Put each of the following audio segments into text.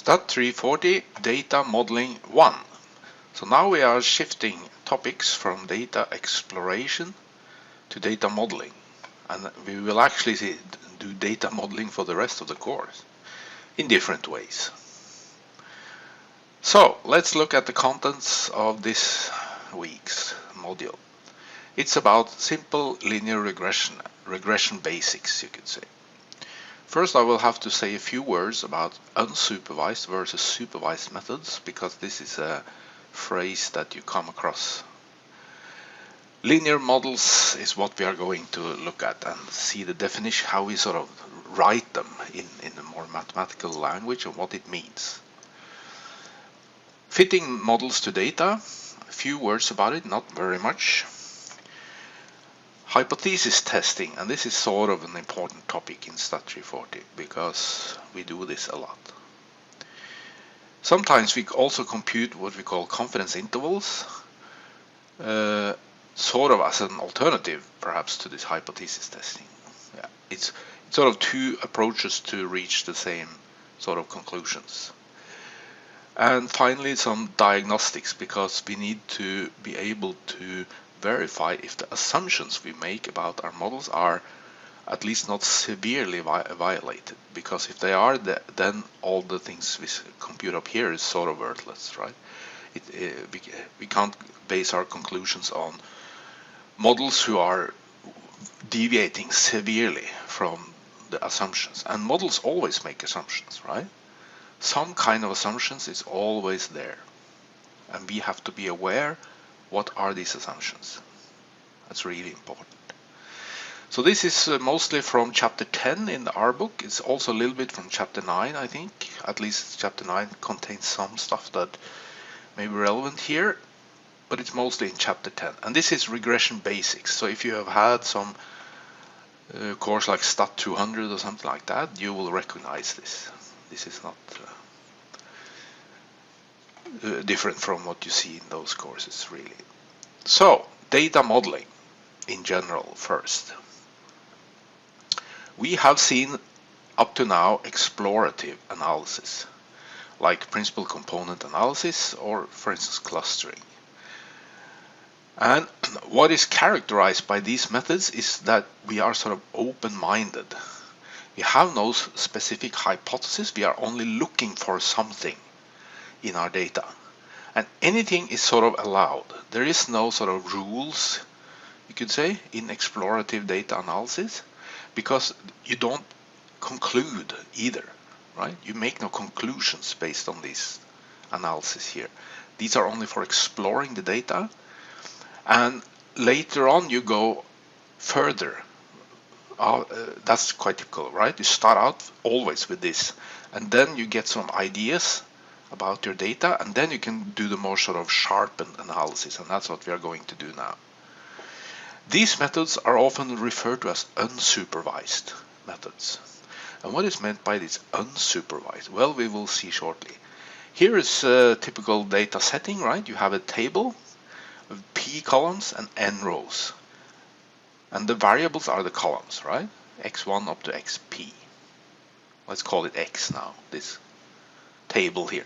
STAT340 Data Modeling 1. So now we are shifting topics from data exploration to data modeling, and we will actually do data modeling for the rest of the course in different ways. So let's look at the contents of this week's module. It's about simple linear regression basics, you could say. First, I will have to say a few words about unsupervised versus supervised methods, because this is a phrase that you come across. Linear models is what we are going to look at and see the definition, how we sort of write them in a more mathematical language and what it means. Fitting models to data, a few words about it, not very much. Hypothesis testing, and this is sort of an important topic in STAT340 because we do this a lot. Sometimes we also compute what we call confidence intervals, sort of as an alternative perhaps to this hypothesis testing. Yeah, it's sort of two approaches to reach the same sort of conclusions. And finally, some diagnostics, because we need to be able to verify if the assumptions we make about our models are at least not severely violated, because if they are, then all the things we compute up here is sort of worthless, right? We can't base our conclusions on models who are deviating severely from the assumptions, and models always make assumptions, right? Some kind of assumptions is always there, and we have to be aware what are these assumptions. That's really important. So this is mostly from chapter 10 in our book. It's also a little bit from chapter 9, I think. At least chapter 9 contains some stuff that may be relevant here, but it's mostly in chapter 10. And this is regression basics. So if you have had some course like STAT340 or something like that, you will recognize this. This is not different from what you see in those courses, really. So, data modeling in general first. We have seen up to now explorative analysis, like principal component analysis or, for instance, clustering. And what is characterized by these methods is that we are sort of open-minded. We have no specific hypothesis, we are only looking for something in our data. And anything is sort of allowed. There is no sort of rules, you could say, in explorative data analysis, because you don't conclude either, right? You make no conclusions based on this analysis here. These are only for exploring the data, and later on you go further. That's quite typical, right? You start out always with this, and then you get some ideas about your data, and then you can do the more sort of sharpened analysis, and that's what we are going to do now. These methods are often referred to as unsupervised methods. And what is meant by this unsupervised? Well, we will see shortly. Here is a typical data setting, right? You have a table with p columns and n rows. And the variables are the columns, right? x1 up to xp. Let's call it x now, this table here.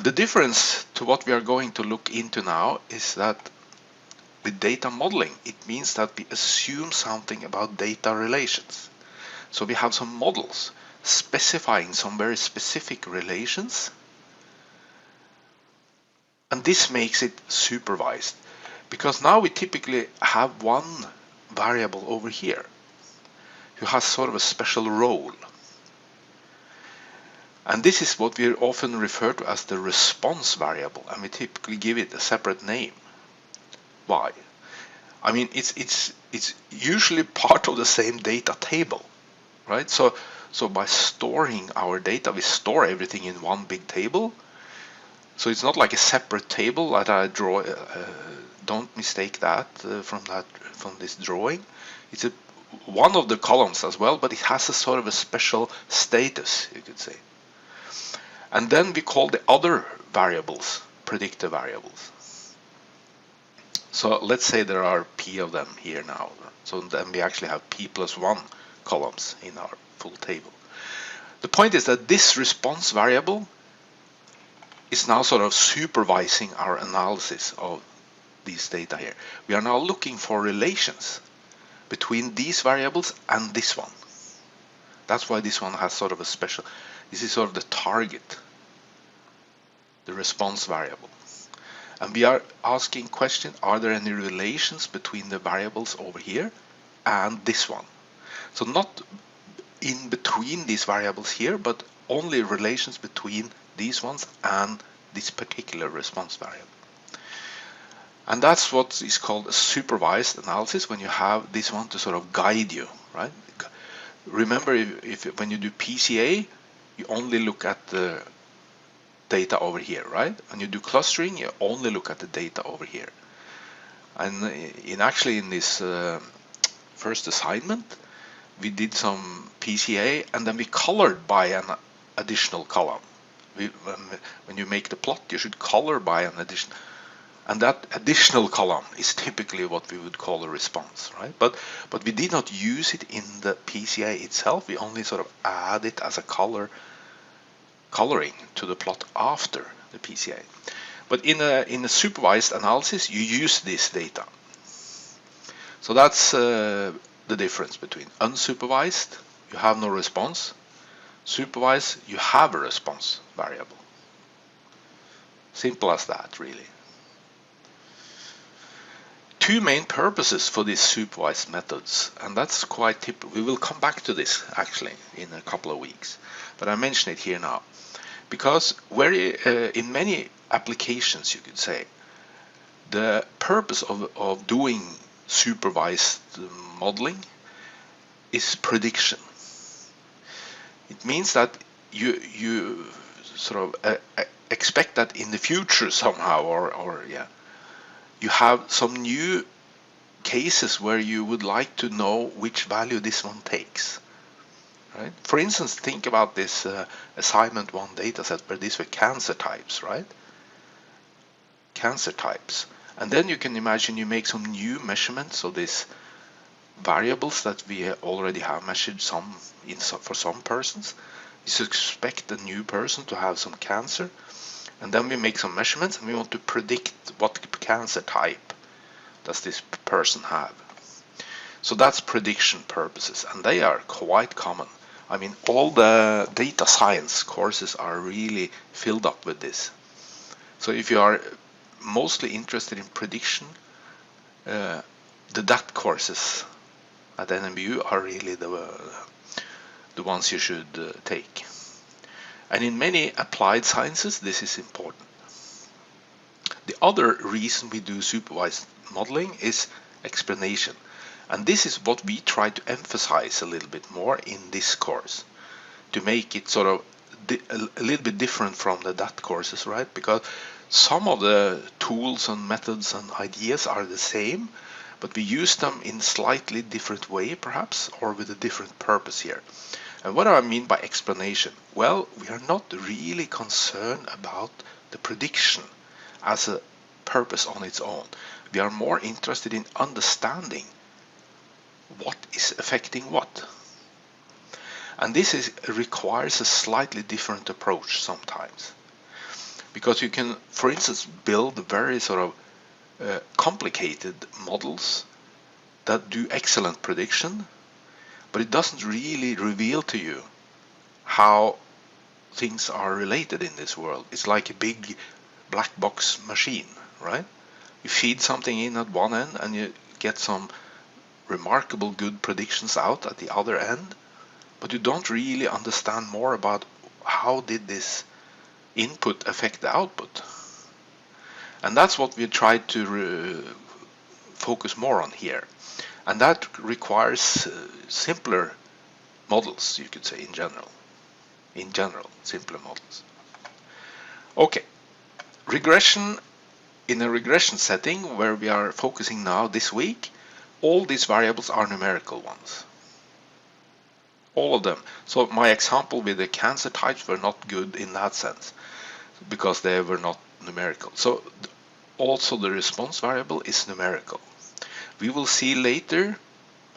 The difference to what we are going to look into now is that with data modeling, it means that we assume something about data relations. So we have some models specifying some very specific relations, and this makes it supervised, because now we typically have one variable over here who has sort of a special role. And this is what we often refer to as the response variable, and we typically give it a separate name. Why? I mean, it's usually part of the same data table, right? So by storing our data, we store everything in one big table. So it's not like a separate table that I draw. Don't mistake that from this drawing. It's one of the columns as well, but it has a sort of a special status, you could say. And then we call the other variables predictor variables. So let's say there are p of them here now. So then we actually have p plus 1 columns in our full table. The point is that this response variable is now sort of supervising our analysis of these data here. We are now looking for relations between these variables and this one. That's why this one has sort of a special, this is sort of the target, the response variable. And we are asking question, are there any relations between the variables over here and this one? So not in between these variables here, but only relations between these ones and this particular response variable. And that's what is called a supervised analysis, when you have this one to sort of guide you, right? Remember, if when you do PCA, you only look at the data over here, right? When you do clustering, you only look at the data over here. And in this first assignment, we did some PCA, and then we colored by an additional column. When you make the plot, you should color by an addition, and that additional column is typically what we would call a response, right? But we did not use it in the PCA itself. We only sort of add it as a coloring to the plot after the PCA. But in a supervised analysis, you use this data. So that's the difference between unsupervised, you have no response. Supervised, you have a response variable. Simple as that, really. Two main purposes for these supervised methods, and that's quite typical. We will come back to this actually in a couple of weeks, but I mention it here now because in many applications, you could say, the purpose of doing supervised modeling is prediction. It means that you sort of expect that in the future somehow, or you have some new cases where you would like to know which value this one takes, right? For instance, think about this assignment 1 dataset where these were cancer types, right? Cancer types. And then you can imagine you make some new measurements of these variables that we already have measured for some persons. We suspect a new person to have some cancer, and then we make some measurements and we want to predict what cancer type does this person have. So that's prediction purposes, and they are quite common. I mean, all the data science courses are really filled up with this. So if you are mostly interested in prediction, the DAT courses at NMU are really the ones you should take. And in many applied sciences, this is important. The other reason we do supervised modeling is explanation. And this is what we try to emphasize a little bit more in this course, to make it sort of a little bit different from the DAT courses, right? Because some of the tools and methods and ideas are the same, but we use them in slightly different way, perhaps, or with a different purpose here. And what do I mean by explanation? Well, we are not really concerned about the prediction as a purpose on its own. We are more interested in understanding what is affecting what. And this requires a slightly different approach sometimes. Because you can, for instance, build very sort of complicated models that do excellent prediction, but it doesn't really reveal to you how things are related in this world. It's like a big black box machine, right? You feed something in at one end and you get some remarkable good predictions out at the other end, but you don't really understand more about how did this input affect the output. And that's what we try to focus more on here. And that requires simpler models, you could say, in general. In general, simpler models. Okay, regression. In a regression setting where we are focusing now this week, all these variables are numerical ones. All of them. So my example with the cancer types were not good in that sense, because they were not numerical. So also the response variable is numerical. We will see later,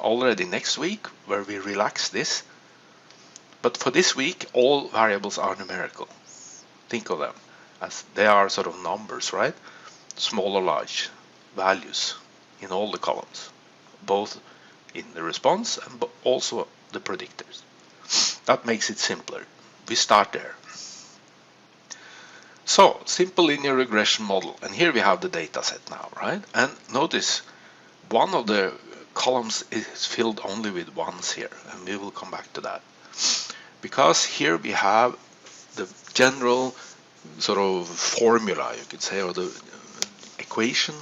already next week, where we relax this, But for this week, all variables are numerical. Think of them as they are sort of numbers, right? Small or large values in all the columns, both in the response and also the predictors. That makes it simpler. We start there. So, simple linear regression model, and here we have the data set now, right? And notice one of the columns is filled only with ones here, and we will come back to that. Because here we have the general sort of formula, you could say, or the equation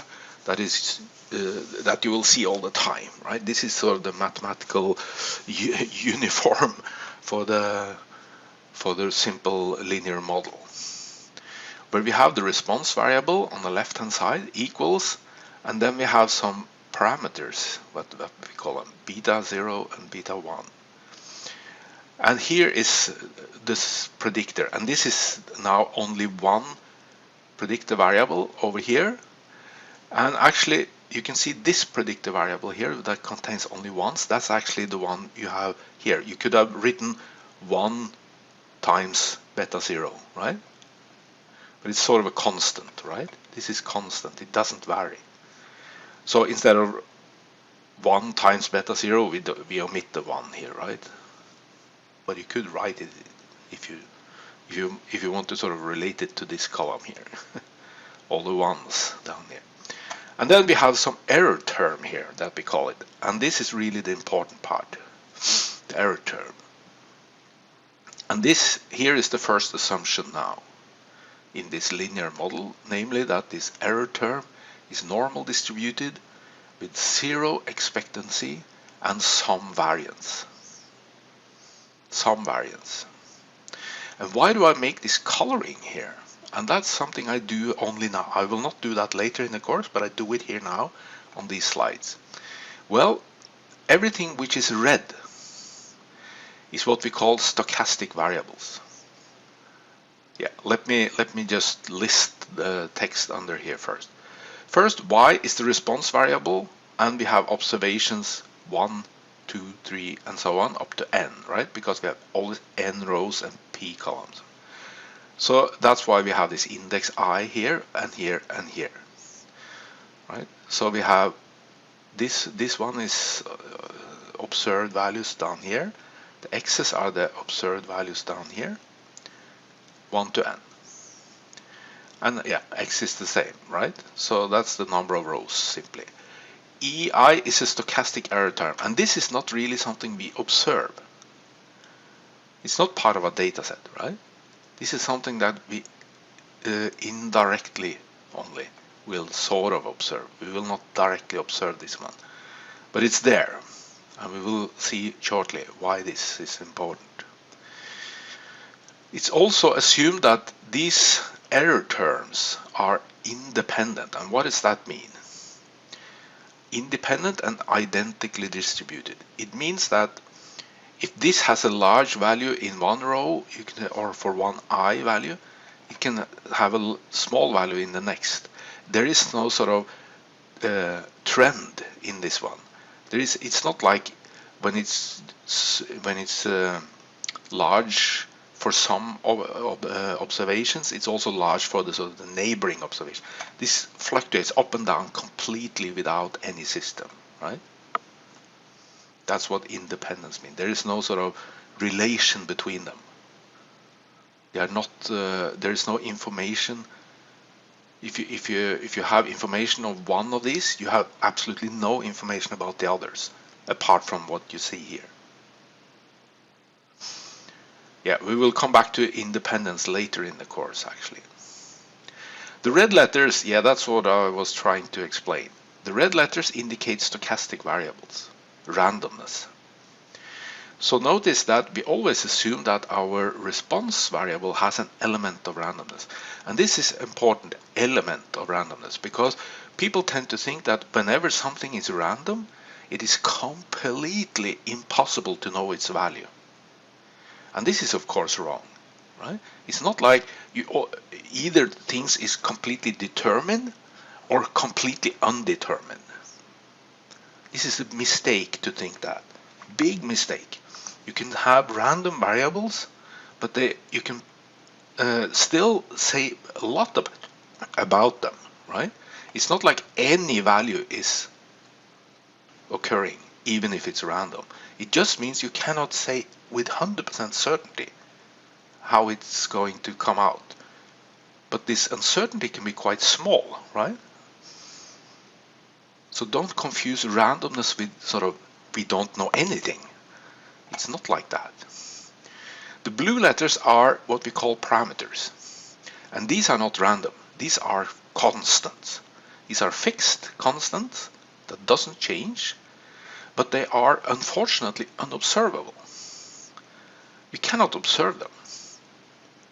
that is that you will see all the time, right? This is sort of the mathematical uniform for the simple linear model, where we have the response variable on the left hand side equals, and then we have some parameters, what we call them, beta 0 and beta 1. And here is this predictor, and this is now only one predictor variable over here. And actually you can see this predictor variable here that contains only ones. That's actually the one you have here. You could have written 1 times beta 0, right? But it's sort of a constant, right? This is constant, it doesn't vary. So instead of 1 times beta 0, we omit the 1 here, right? But you could write it if you want to sort of relate it to this column here. All the ones down here. And then we have some error term here that we call it. And this is really the important part, the error term. And this here is the first assumption now in this linear model, namely that this error term is normal distributed with 0 expectancy and some variance. Some variance. And why do I make this coloring here? And that's something I do only now. I will not do that later in the course, but I do it here now on these slides. Well, everything which is red is what we call stochastic variables. Yeah, let me just list the text under here first. First, y is the response variable, and we have observations 1, 2, 3, and so on up to n, right? Because we have always n rows and p columns. So that's why we have this index I here and here and here, right? So we have this one is observed values down here. The x's are the observed values down here, 1 to n. And yeah, x is the same, right? So that's the number of rows simply. EI is a stochastic error term, and this is not really something we observe. It's not part of a data set, right? This is something that we indirectly only will sort of observe. We will not directly observe this one, but it's there, and we will see shortly why this is important. It's also assumed that these error terms are independent. And what does that mean? Independent and identically distributed. It means that if this has a large value in one row, you can, or for one I value, it can have a small value in the next. There is no sort of trend in this one. It's not like when it's large for some observations, it's also large for the sort of the neighboring observation. This fluctuates up and down completely without any system, right? That's what independence means. There is no sort of relation between them. They are not. There is no information. If you have information of one of these, you have absolutely no information about the others, apart from what you see here. Yeah, we will come back to independence later in the course, actually. The red letters, yeah, that's what I was trying to explain. The red letters indicate stochastic variables, randomness. So notice that we always assume that our response variable has an element of randomness. And this is important, element of randomness, because people tend to think that whenever something is random, it is completely impossible to know its value. And this is of course wrong, right? It's not like either things is completely determined or completely undetermined. This is a mistake to think that. Big mistake. You can have random variables, but you can still say a lot about them, right? It's not like any value is occurring, even if it's random. It just means you cannot say with 100% certainty how it's going to come out. But this uncertainty can be quite small, right? So don't confuse randomness with sort of we don't know anything. It's not like that. The blue letters are what we call parameters. And these are not random. These are constants. These are fixed constants that doesn't change, but they are unfortunately unobservable. We cannot observe them.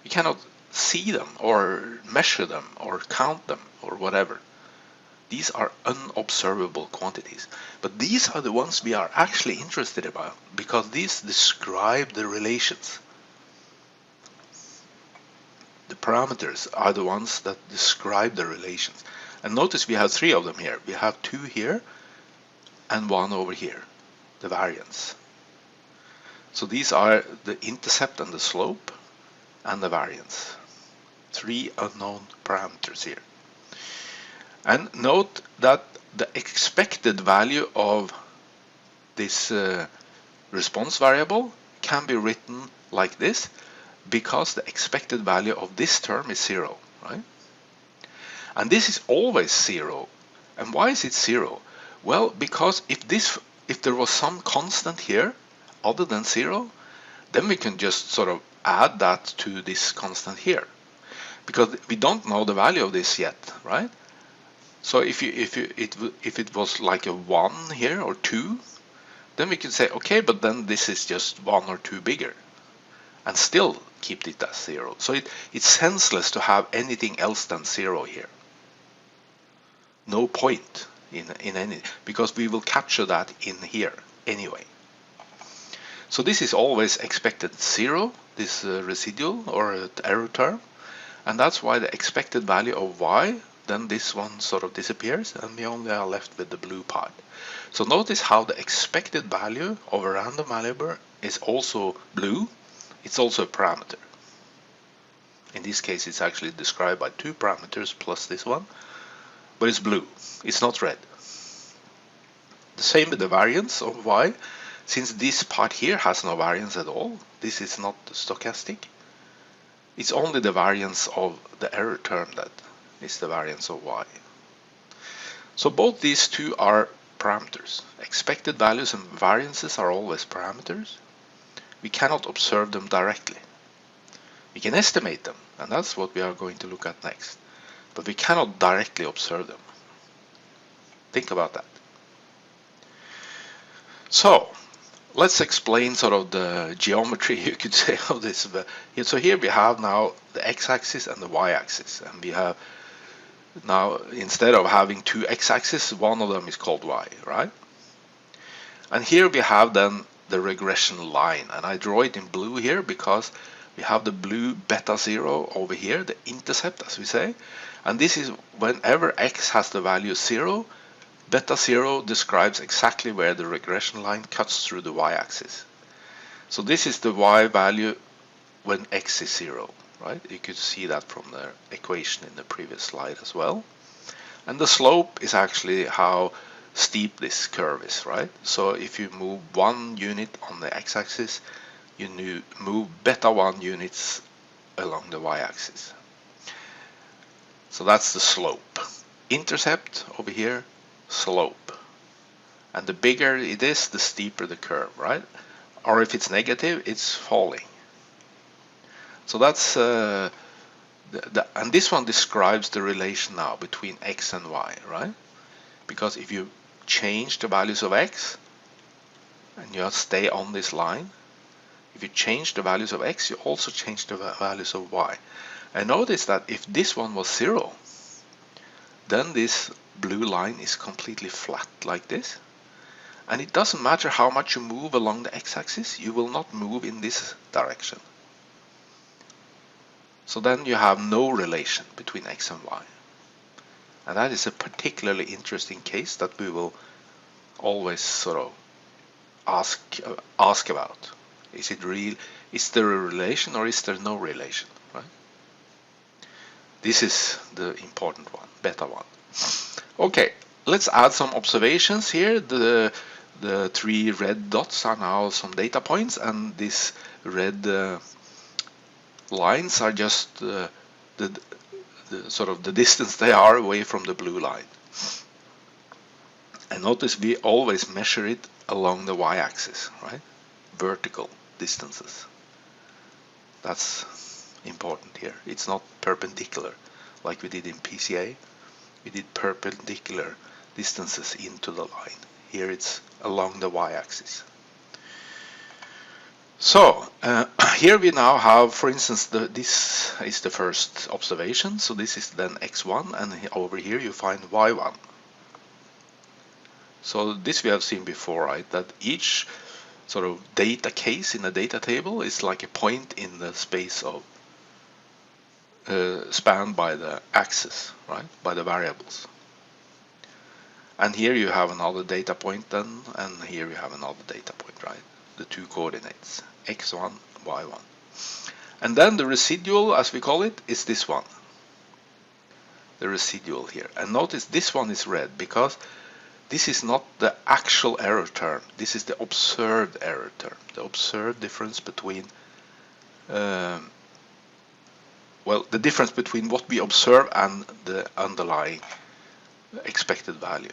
We cannot see them or measure them or count them or whatever. These are unobservable quantities. But these are the ones we are actually interested about because these describe the relations. The parameters are the ones that describe the relations. And notice we have three of them here. We have two here and one over here, the variance. So these are the intercept and the slope and the variance. Three unknown parameters here. And note that the expected value of this response variable can be written like this because the expected value of this term is 0, right? And this is always 0. And why is it 0? Well, because if there was some constant here other than 0, then we can just sort of add that to this constant here. Because we don't know the value of this yet, right? So if it was like a 1 here or 2, then we can say, okay, but then this is just 1 or 2 bigger and still keep it as 0. So it's senseless to have anything else than 0 here. No point in any, because we will capture that in here anyway. So this is always expected 0, this residual or error term, and that's why the expected value of y, then this one sort of disappears and we only are left with the blue part. So notice how the expected value of a random variable is also blue. It's also a parameter. In this case it's actually described by 2 parameters plus this one, but it's blue, it's not red. The same with the variance of y. Since this part here has no variance at all, this is not stochastic, it's only the variance of the error term that is the variance of y. So both these two are parameters. Expected values and variances are always parameters. We cannot observe them directly. We can estimate them, and that's what we are going to look at next. But we cannot directly observe them. Think about that. So let's explain sort of the geometry, you could say, of this. So here we have now the x-axis and the y-axis, and we have now, instead of having 2 x-axes, one of them is called y, right? And here we have then the regression line, and I draw it in blue here because we have the blue beta 0 over here, the intercept as we say, and this is whenever x has the value 0, beta 0 describes exactly where the regression line cuts through the y-axis. So this is the y value when x is 0, right? You could see that from the equation in the previous slide as well. And the slope is actually how steep this curve is, right? So if you move 1 unit on the x-axis, you move beta 1 units along the y-axis. So that's the slope. Intercept over here, slope. And the bigger it is, the steeper the curve, right? Or if it's negative, it's falling. So that's and this one describes the relation now between x and y, right? Because if you change the values of x and you stay on this line, if you change the values of x, you also change the values of y. And notice that if this one was 0, then this blue line is completely flat like this. And it doesn't matter how much you move along the x-axis, you will not move in this direction. So then you have no relation between x and y. And that is a particularly interesting case that we will always sort of ask about Is it real? Is there a relation or is there no relation? Right? This is the important one, beta one. Okay, let's add some observations here. The three red dots are now some data points, and these red lines are just the sort of the distance they are away from the blue line. And notice we always measure it along the y-axis, right? Vertical distances. That's important here. It's not perpendicular like we did in PCA. We did perpendicular distances into the line. Here it's along the y-axis. So here we now have, for instance, this is the first observation. So this is then x1, and over here you find y1. So this we have seen before, right? That each sort of data case in a data table is like a point in the space of spanned by the axis, right? By the variables. And here you have another data point then, and here you have another data point, right? The two coordinates, x1, y1. And then the residual, as we call it, is this one. The residual here. And notice this one is red because this is not the actual error term. This is the observed error term. The observed difference between, the difference between what we observe and the underlying expected value.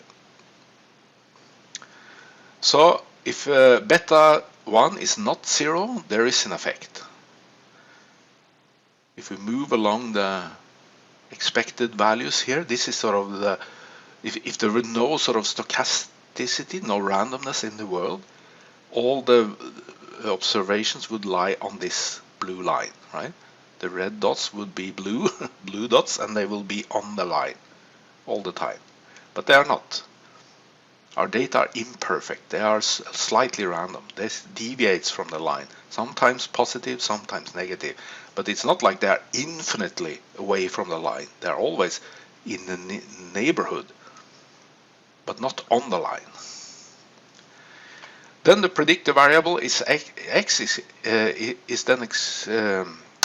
So if beta 1 is not 0, there is an effect. If we move along the expected values here, this is sort of the, if there were no sort of stochasticity, no randomness in the world, all the observations would lie on this blue line, right? The red dots would be blue, blue dots, and they will be on the line all the time. But they are not. Our data are imperfect. They are slightly random. This deviates from the line. Sometimes positive, sometimes negative. But it's not like they are infinitely away from the line. They are always in the neighborhood, but not on the line. Then the predictor variable is x is then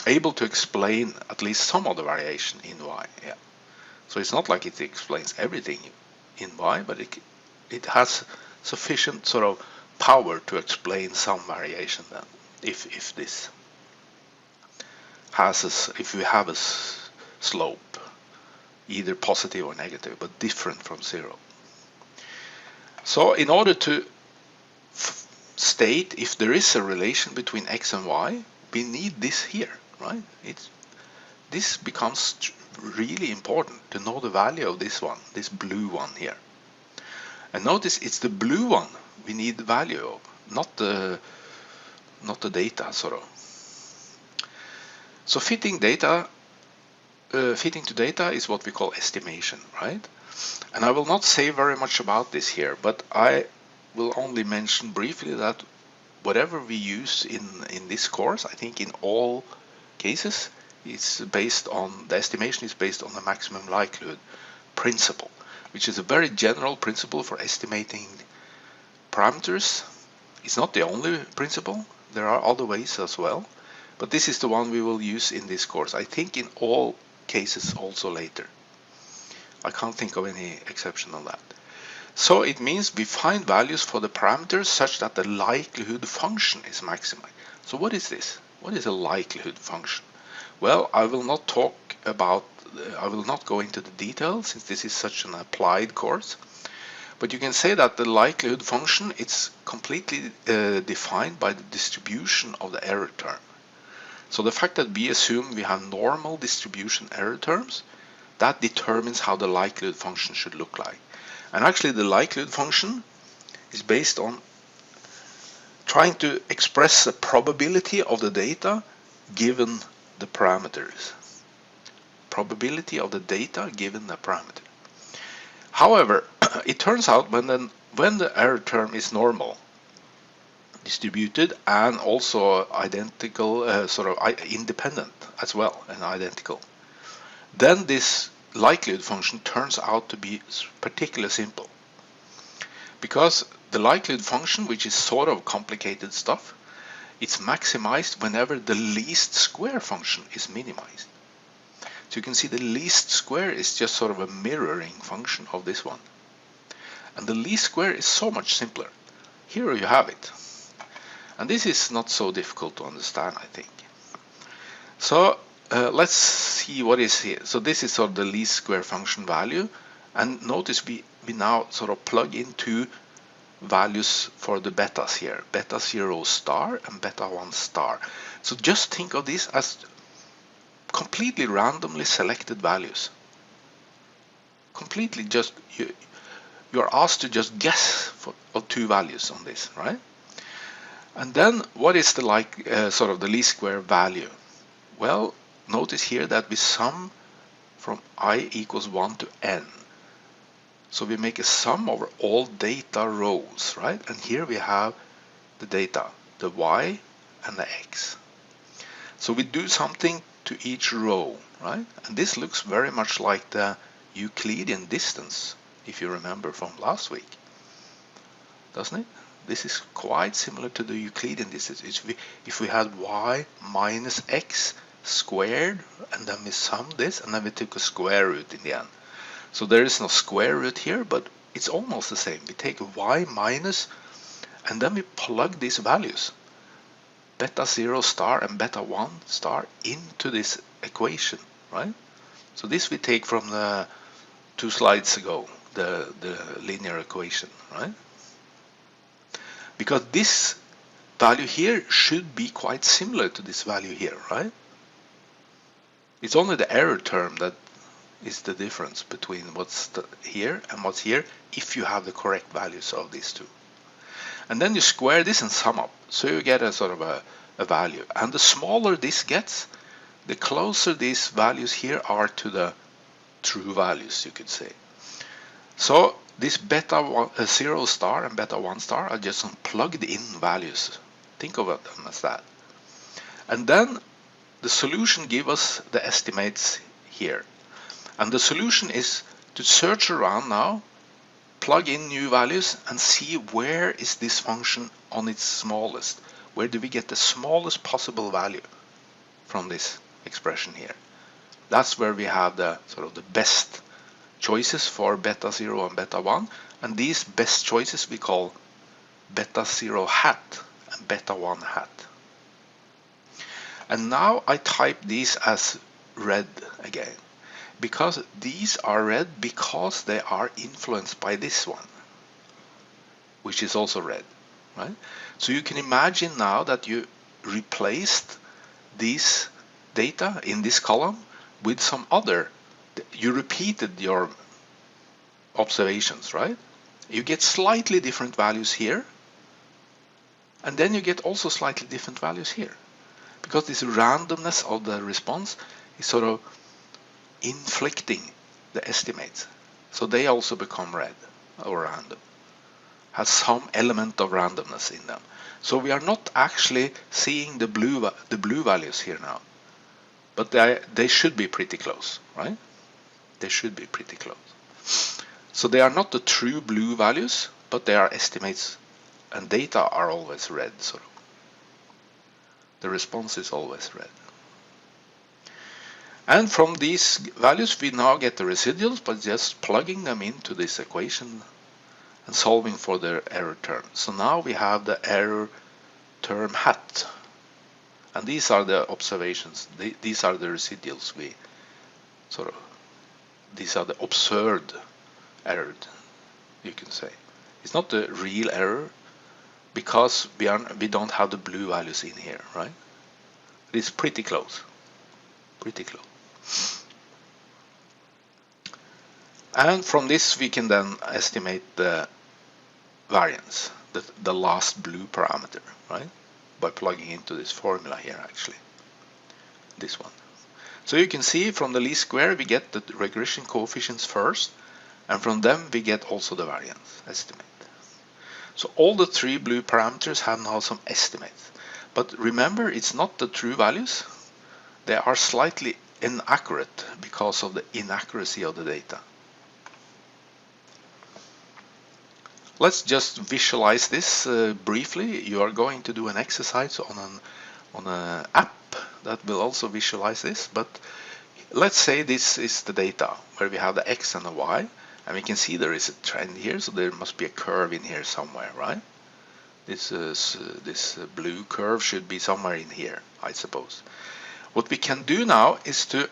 able to explain at least some of the variation in y. Yeah. So it's not like it explains everything in y, but it has sufficient sort of power to explain some variation then, if this has if we have a slope, either positive or negative, but different from 0. So in order to state if there is a relation between x and y, we need this here, right? This becomes really important to know the value of this one, this blue one here. And notice it's the blue one we need the value of, not the data sort of. So fitting to data is what we call estimation, right? And I will not say very much about this here, but I will only mention briefly that whatever we use in this course, I think in all cases, it's based on, the estimation is based on the maximum likelihood principle, which is a very general principle for estimating parameters. It's not the only principle. There are other ways as well, but this is the one we will use in this course. I think in all cases also later. I can't think of any exception on that. So it means we find values for the parameters such that the likelihood function is maximized. So what is this? What is a likelihood function? Well, I will not go into the details since this is such an applied course. But you can say that the likelihood function is completely defined by the distribution of the error term. So the fact that we assume we have normal distribution error terms, that determines how the likelihood function should look like. And actually the likelihood function is based on trying to express the probability of the data given the parameters. Probability of the data given the parameter. However, it turns out when the error term is normal, distributed, and also identical, sort of independent as well, and identical, then this likelihood function turns out to be particularly simple. Because the likelihood function, which is sort of complicated stuff, It's maximized whenever the least square function is minimized. So you can see the least square is just sort of a mirroring function of this one. And the least square is so much simpler. Here you have it. And this is not so difficult to understand, I think. So let's see what is here. So this is sort of the least square function value. And notice we now sort of plug in two values for the betas here, beta 0 star and beta 1 star. So just think of this as completely randomly selected values. Completely just, you're asked to just guess for two values on this, right? And then what is the sort of the least square value? Well, notice here that we sum from I equals 1 to n. So we make a sum over all data rows, right? And here we have the data, the y and the x. So we do something to each row, right? And this looks very much like the Euclidean distance, if you remember from last week, doesn't it? This is quite similar to the Euclidean distance. If we had y minus x squared, and then we sum this, and then we took a square root in the end. So there is no square root here, but it's almost the same. We take y minus, and then we plug these values, beta 0 star and beta 1 star, into this equation, right? So this we take from the 2 slides ago, the linear equation, right? Because this value here should be quite similar to this value here, right? It's only the error term that is the difference between what's here and what's here, if you have the correct values of these two. And then you square this and sum up, so you get a sort of a value. And the smaller this gets, the closer these values here are to the true values, you could say. So this beta 0 star and beta 1 star are just some plugged in values. Think of them as that. And then the solution gives us the estimates here. And the solution is to search around now, plug in new values, and see where is this function on its smallest. Where do we get the smallest possible value from this expression here? That's where we have the sort of the best choices for beta 0 and beta 1. And these best choices we call beta 0 hat and beta 1 hat. And now I type these as red again, because these are red because they are influenced by this one, which is also red, right? So you can imagine now that you replaced these data in this column with some other, you repeated your observations, right? You get slightly different values here, and then you get also slightly different values here, because this randomness of the response is sort of inflicting the estimates. So they also become red or random, has some element of randomness in them. So we are not actually seeing the blue values here now, but they should be pretty close, right? They should be pretty close. So they are not the true blue values, but they are estimates, and data are always red, sort of. The response is always red. And from these values we now get the residuals by just plugging them into this equation and solving for their error term. So now we have the error term hat, and these are the observations, these are the residuals we sort of, these are the observed error, you can say. It's not the real error because we don't have the blue values in here, right? It's pretty close, pretty close. And from this we can then estimate the variance, the last blue parameter, right? By plugging into this formula here, actually, this one. So you can see from the least square we get the regression coefficients first, and from them we get also the variance estimate. So all the three blue parameters have now some estimates. But remember, it's not the true values. They are slightly inaccurate because of the inaccuracy of the data. Let's just visualize this briefly. You are going to do an exercise on an app that will also visualize this, but let's say this is the data where we have the x and the y, and we can see there is a trend here, so there must be a curve in here somewhere, right? This blue curve should be somewhere in here, I suppose. What we can do now is to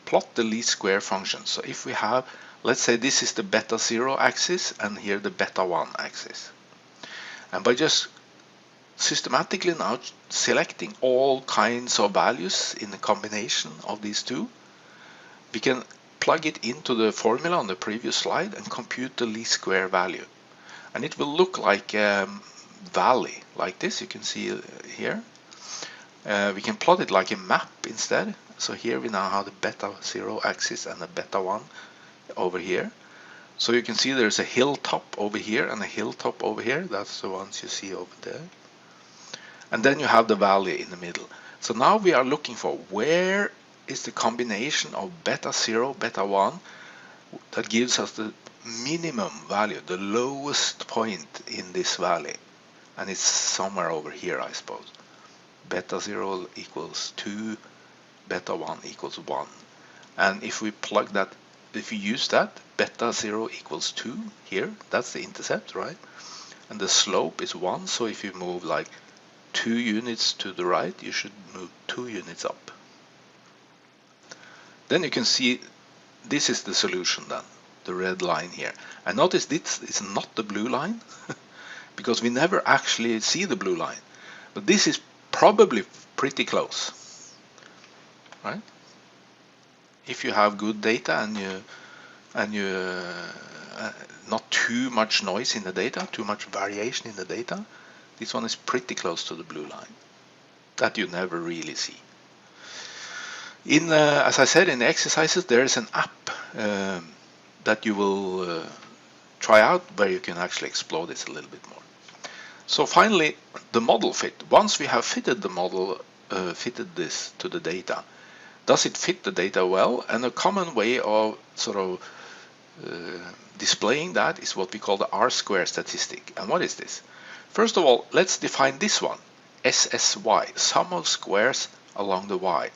plot the least square function. So if we have, let's say this is the beta 0 axis and here the beta 1 axis. And by just systematically now selecting all kinds of values in the combination of these two, we can plug it into the formula on the previous slide and compute the least square value. And it will look like a valley, like this, you can see here. We can plot it like a map instead. So here we now have the beta 0 axis and the beta 1 over here. So you can see there's a hilltop over here and a hilltop over here. That's the ones you see over there. And then you have the valley in the middle. So now we are looking for where is the combination of beta 0, beta 1 that gives us the minimum value, the lowest point in this valley. And it's somewhere over here, I suppose. Beta 0 equals 2, beta 1 equals 1. And if we plug that, if we use that, beta 0 equals 2 here, that's the intercept, right? And the slope is 1, so if you move like 2 units to the right, you should move 2 units up. Then you can see this is the solution then, the red line here. And notice this is not the blue line, because we never actually see the blue line. But this is probably pretty close, right? If you have good data and you not too much noise in the data, too much variation in the data, this one is pretty close to the blue line that you never really see. In as I said, in the exercises there is an app that you will try out where you can actually explore this a little bit more. So finally, the model fit. Once we have fitted the model, fitted this to the data, does it fit the data well? And a common way of sort of displaying that is what we call the R-square statistic. And what is this? First of all, let's define this one, SSY, sum of squares along the y.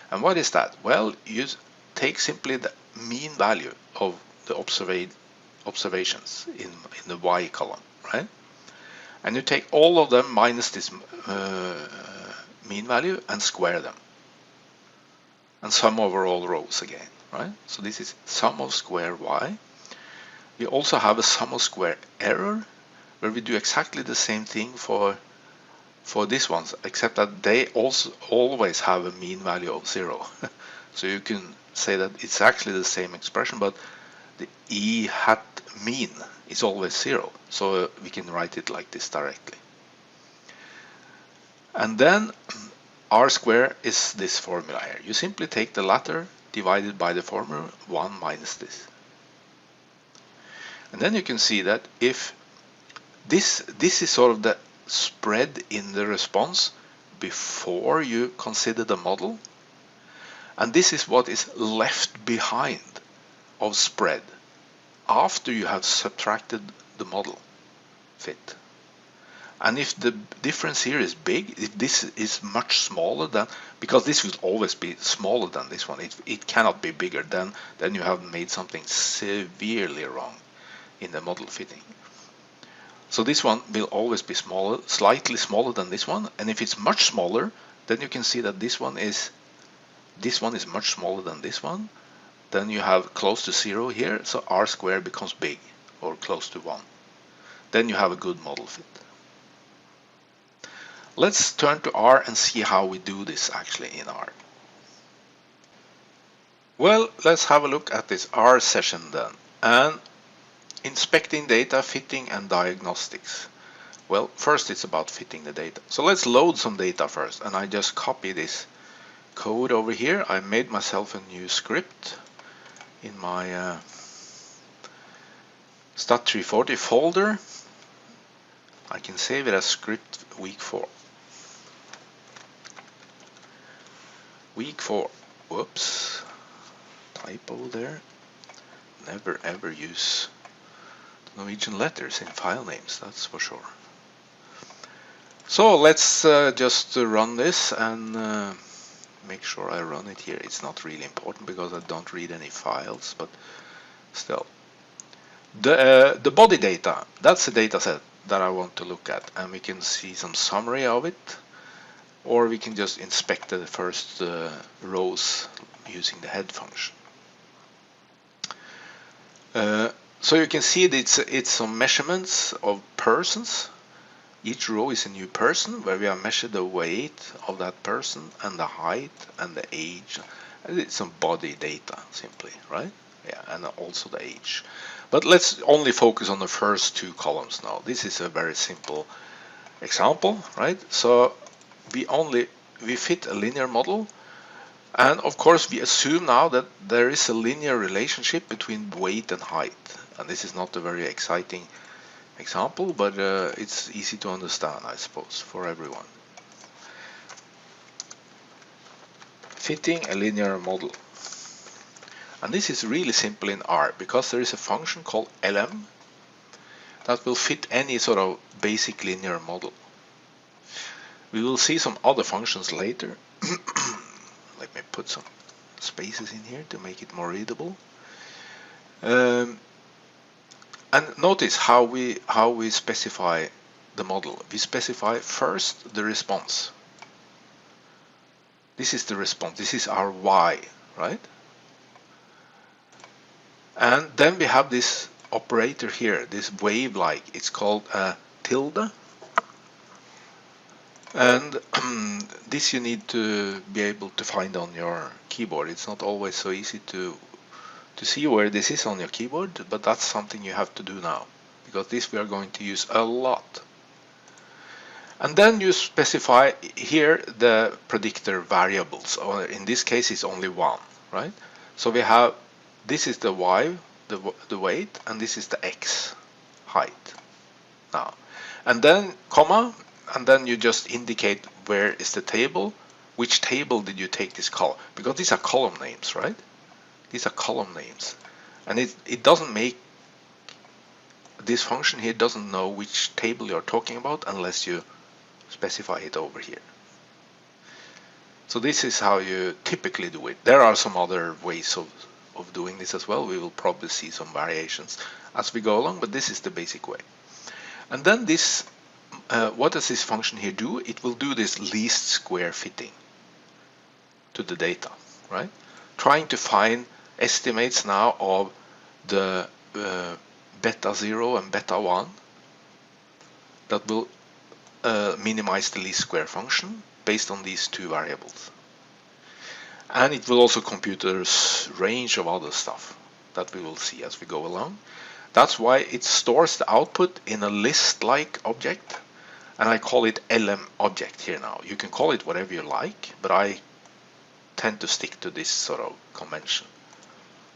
And what is that? Well, you take simply the mean value of the observations in the y column, right? And you take all of them minus this mean value and square them. And sum over all rows again, right? So this is sum of square y. We also have a sum of square error, where we do exactly the same thing for these ones, except that they also always have a mean value of 0. So you can say that it's actually the same expression, but the e hat mean is always 0. So we can write it like this directly. And then R square is this formula here. You simply take the latter divided by the formula 1 minus this. And then you can see that if this is sort of the spread in the response before you consider the model, and this is what is left behind of spread after you have subtracted the model fit. And if the difference here is big, if this is much smaller than, because this will always be smaller than this one, it cannot be bigger, then you have made something severely wrong in the model fitting. So this one will always be smaller, slightly smaller than this one, and if it's much smaller, then you can see that this one is much smaller than this one. Then you have close to 0 here, so R squared becomes big, or close to 1. Then you have a good model fit. Let's turn to R and see how we do this actually in R. Well, let's have a look at this R session then. And inspecting data, fitting and diagnostics. Well, first it's about fitting the data. So let's load some data first, and I just copy this code over here. I made myself a new script in my STAT340 folder. I can save it as script week 4. Week 4. Whoops. Typo there. Never ever use Norwegian letters in file names, that's for sure. So let's just run this and make sure I run it here. It's not really important because I don't read any files, but still. The body data, that's the data set that I want to look at, and we can see some summary of it, or we can just inspect the first rows using the head function. So you can see that it's some measurements of persons. Each row is a new person where we have measured the weight of that person and the height and the age. And it's some body data simply, right? Yeah, and also the age. But let's only focus on the first two columns now. This is a very simple example, right? So we fit a linear model, and of course we assume now that there is a linear relationship between weight and height. And this is not a very exciting example, but it's easy to understand, I suppose, for everyone. Fitting a linear model. And this is really simple in R, because there is a function called lm that will fit any sort of basic linear model. We will see some other functions later. Let me put some spaces in here to make it more readable. And notice how we specify the model. We specify first the response. This is the response. This is our y, right? And then we have this operator here, this wave-like. It's called a tilde. And this you need to be able to find on your keyboard. It's not always so easy to see where this is on your keyboard, but that's something you have to do now, because this we are going to use a lot. And then you specify here the predictor variables, or in this case it's only one, right? So we have, this is the y, the weight, and this is the x, height. Now, and then comma, and then you just indicate where is the table, which table did you take this column, because these are column names, right? These are column names, and it doesn't make, this function here doesn't know which table you're talking about unless you specify it over here. So this is how you typically do it. There are some other ways of doing this as well. We will probably see some variations as we go along, but this is the basic way. And then this, what does this function here do? It will do this least square fitting to the data, right? Trying to find estimates now of the beta 0 and beta 1 that will minimize the least square function based on these two variables. And it will also compute a range of other stuff that we will see as we go along. That's why it stores the output in a list-like object, and I call it lm object here now. You can call it whatever you like, but I tend to stick to this sort of convention.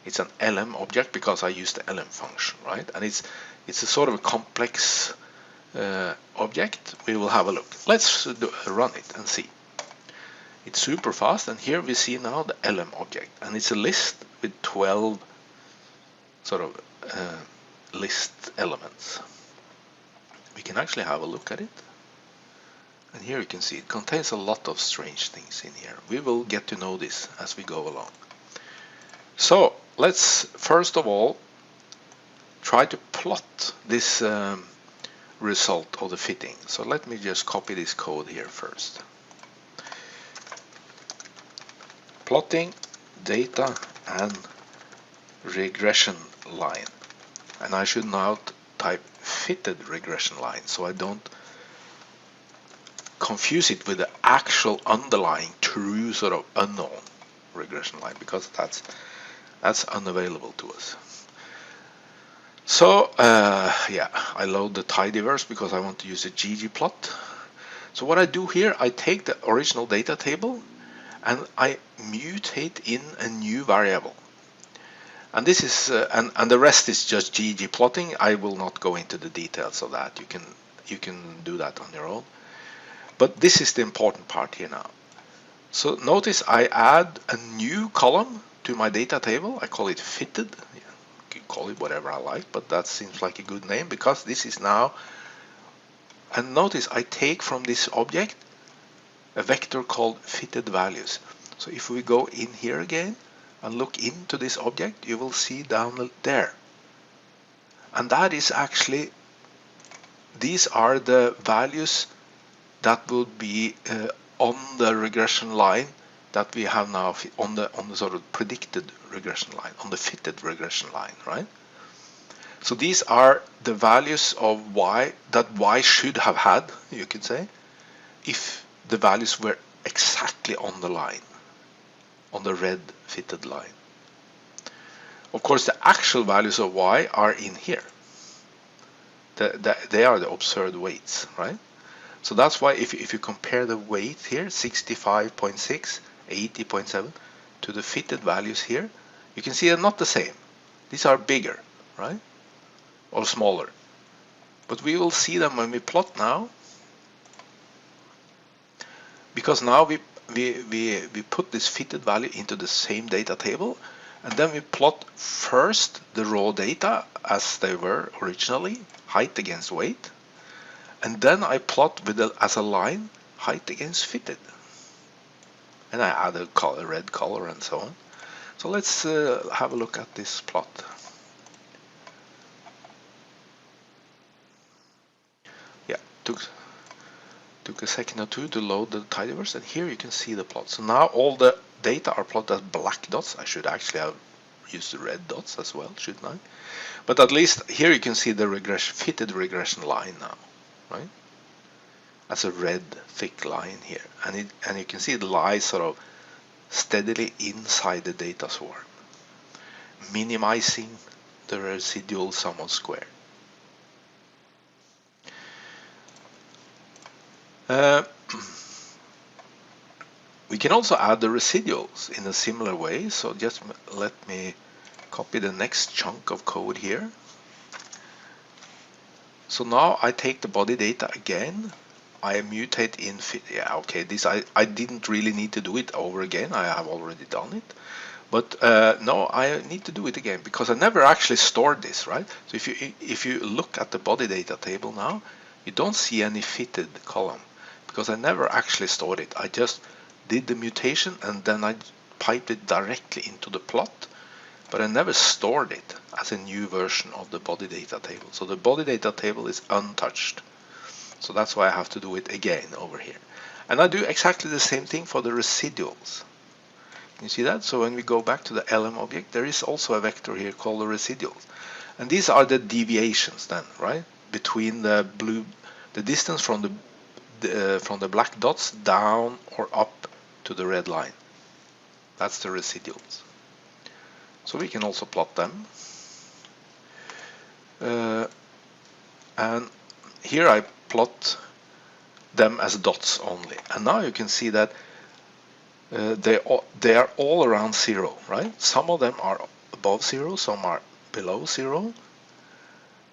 It's an lm object because I use the lm function, right? And it's a sort of a complex object. We will have a look. Let's run it and see. It's super fast, and here we see now the lm object, and it's a list with 12 sort of list elements. We can actually have a look at it, and here you can see it contains a lot of strange things in here. We will get to know this as we go along. So let's first of all try to plot this result of the fitting. So let me just copy this code here first. Plotting data and regression line, and I should now type fitted regression line so I don't confuse it with the actual underlying true sort of unknown regression line, because that's unavailable to us. So yeah, I load the tidyverse because I want to use a ggplot. So what I do here, I take the original data table and I mutate in a new variable. And this is and the rest is just ggplotting. I will not go into the details of that. You can do that on your own. But this is the important part here now. So notice I add a new column to my data table. I call it fitted. call it whatever I like, but that seems like a good name because this is now, and notice I take from this object a vector called fitted values. So if we go in here again and look into this object, you will see down there. And that is actually, these are the values that will be on the regression line that we have now on the sort of predicted regression line, on the fitted regression line, right? So these are the values of y that y should have had, you could say, if the values were exactly on the line, on the red fitted line. Of course, the actual values of y are in here. They are the observed weights, right? So that's why if you compare the weight here, 65.6, 80.7, to the fitted values here, you can see they're not the same. These are bigger, right? Or smaller. But we will see them when we plot now, because now we put this fitted value into the same data table, and then we plot first the raw data as they were originally, height against weight, and then I plot with as a line height against fitted, and I add a red color and so on. So let's have a look at this plot. Yeah, took a second or two to load the tidyverse, and here you can see the plot. So now all the data are plotted as black dots. I should actually have used the red dots as well, shouldn't I? But at least here you can see the fitted regression line now, right? As a red thick line here, and you can see it lies sort of steadily inside the data swarm, minimizing the residual sum of square. We can also add the residuals in a similar way, so just let me copy the next chunk of code here. So now I take the body data again, I mutate in fit. Yeah, okay, this I didn't really need to do it over again, I have already done it. But no, I need to do it again because I never actually stored this, right? So if you look at the body data table now, you don't see any fitted column because I never actually stored it. I just did the mutation and then I piped it directly into the plot, but I never stored it as a new version of the body data table. So the body data table is untouched. So that's why I have to do it again over here. And I do exactly the same thing for the residuals. You see that? So when we go back to the LM object, there is also a vector here called the residuals. And these are the deviations then, right? Between the distance from the black dots down or up to the red line. That's the residuals. So we can also plot them. And here I plot them as dots only. And now you can see that they are all around 0, right? Some of them are above 0, some are below 0.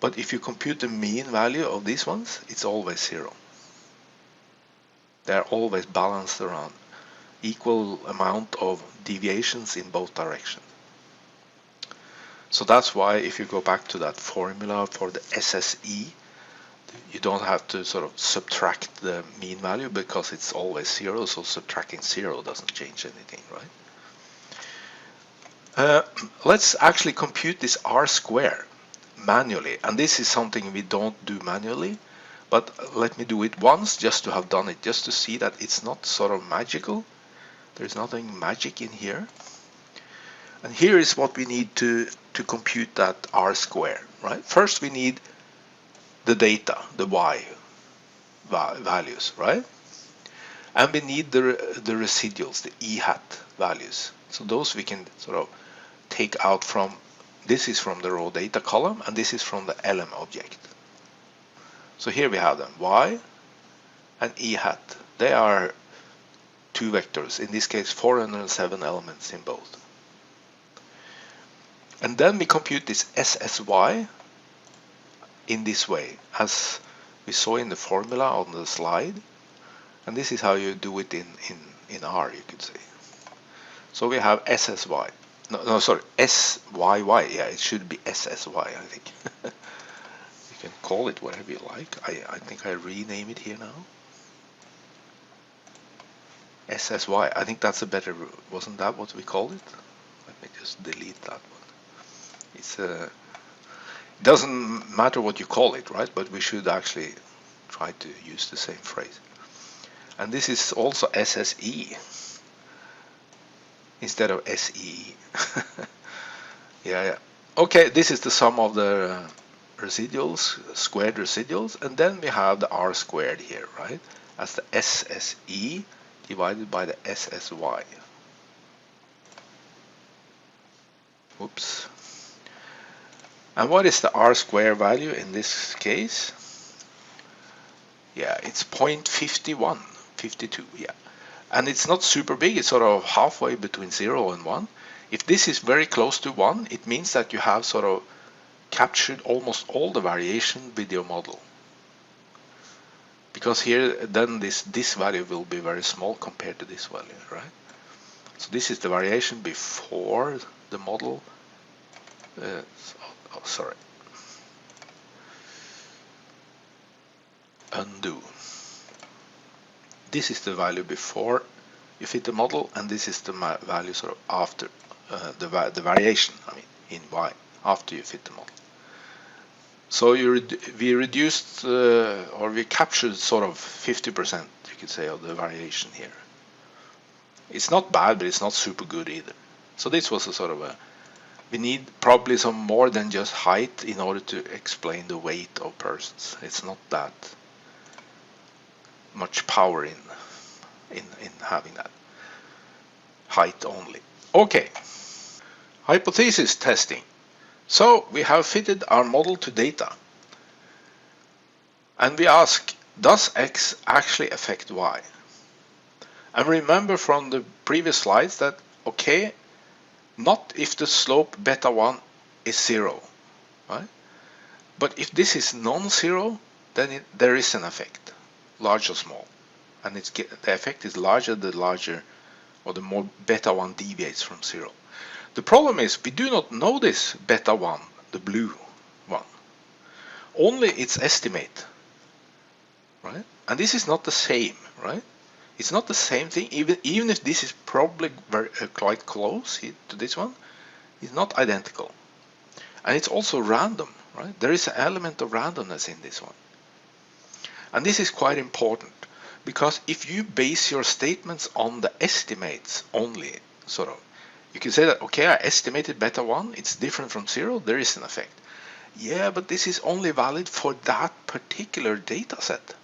But if you compute the mean value of these ones, it's always 0. They are always balanced around, equal amount of deviations in both directions. So that's why if you go back to that formula for the SSE, you don't have to sort of subtract the mean value because it's always 0, so subtracting 0 doesn't change anything, right? Let's actually compute this R square manually, and this is something we don't do manually, but let me do it once just to have done it, just to see that it's not sort of magical. There's nothing magic in here. And here is what we need to compute that R square, right? First we need the data, the Y values, right? And we need the residuals, the E hat values. So those we can sort of take out from, this is from the raw data column and this is from the LM object. So here we have them, Y and E hat. They are two vectors, in this case 407 elements in both. And then we compute this SSY in this way, as we saw in the formula on the slide. And this is how you do it in R, you could say. So we have SSY. no, sorry, SYY. Yeah, it should be SSY, I think. You can call it whatever you like. I think I rename it here now. SSY. I think that's a better. Wasn't that what we called it? Let me just delete that one. It's it doesn't matter what you call it, right? But we should actually try to use the same phrase. And this is also SSE instead of SEE. Yeah. Okay, this is the sum of the residuals, squared residuals, and then we have the R squared here, right? As the SSE divided by the SSY. Oops. And what is the R square value in this case? Yeah, it's 0.51, 52, yeah. And it's not super big, it's sort of halfway between 0 and 1. If this is very close to 1, it means that you have sort of captured almost all the variation with your model. Because here, then this value will be very small compared to this value, right? So this is the variation before the model. Sorry. Undo. This is the value before you fit the model, and this is the value sort of after the variation. I mean, in Y after you fit the model. So we reduced or we captured sort of 50%, you could say, of the variation here. It's not bad, but it's not super good either. So this was a sort of we need probably some more than just height in order to explain the weight of persons. It's not that much power in having that height only. Okay, hypothesis testing. So we have fitted our model to data, and we ask, does X actually affect Y? And remember from the previous slides that, okay, not if the slope beta 1 is 0, right? But if this is non-zero, then there is an effect, large or small. And the effect is larger the larger or the more beta 1 deviates from 0. The problem is we do not know this beta 1, the blue one. Only its estimate, right? And this is not the same, right? It's not the same thing, even if this is probably quite close to this one, it's not identical. And it's also random, right? There is an element of randomness in this one. And this is quite important, because if you base your statements on the estimates only, sort of, you can say that, okay, I estimated beta 1, it's different from 0, there is an effect. Yeah, but this is only valid for that particular data set.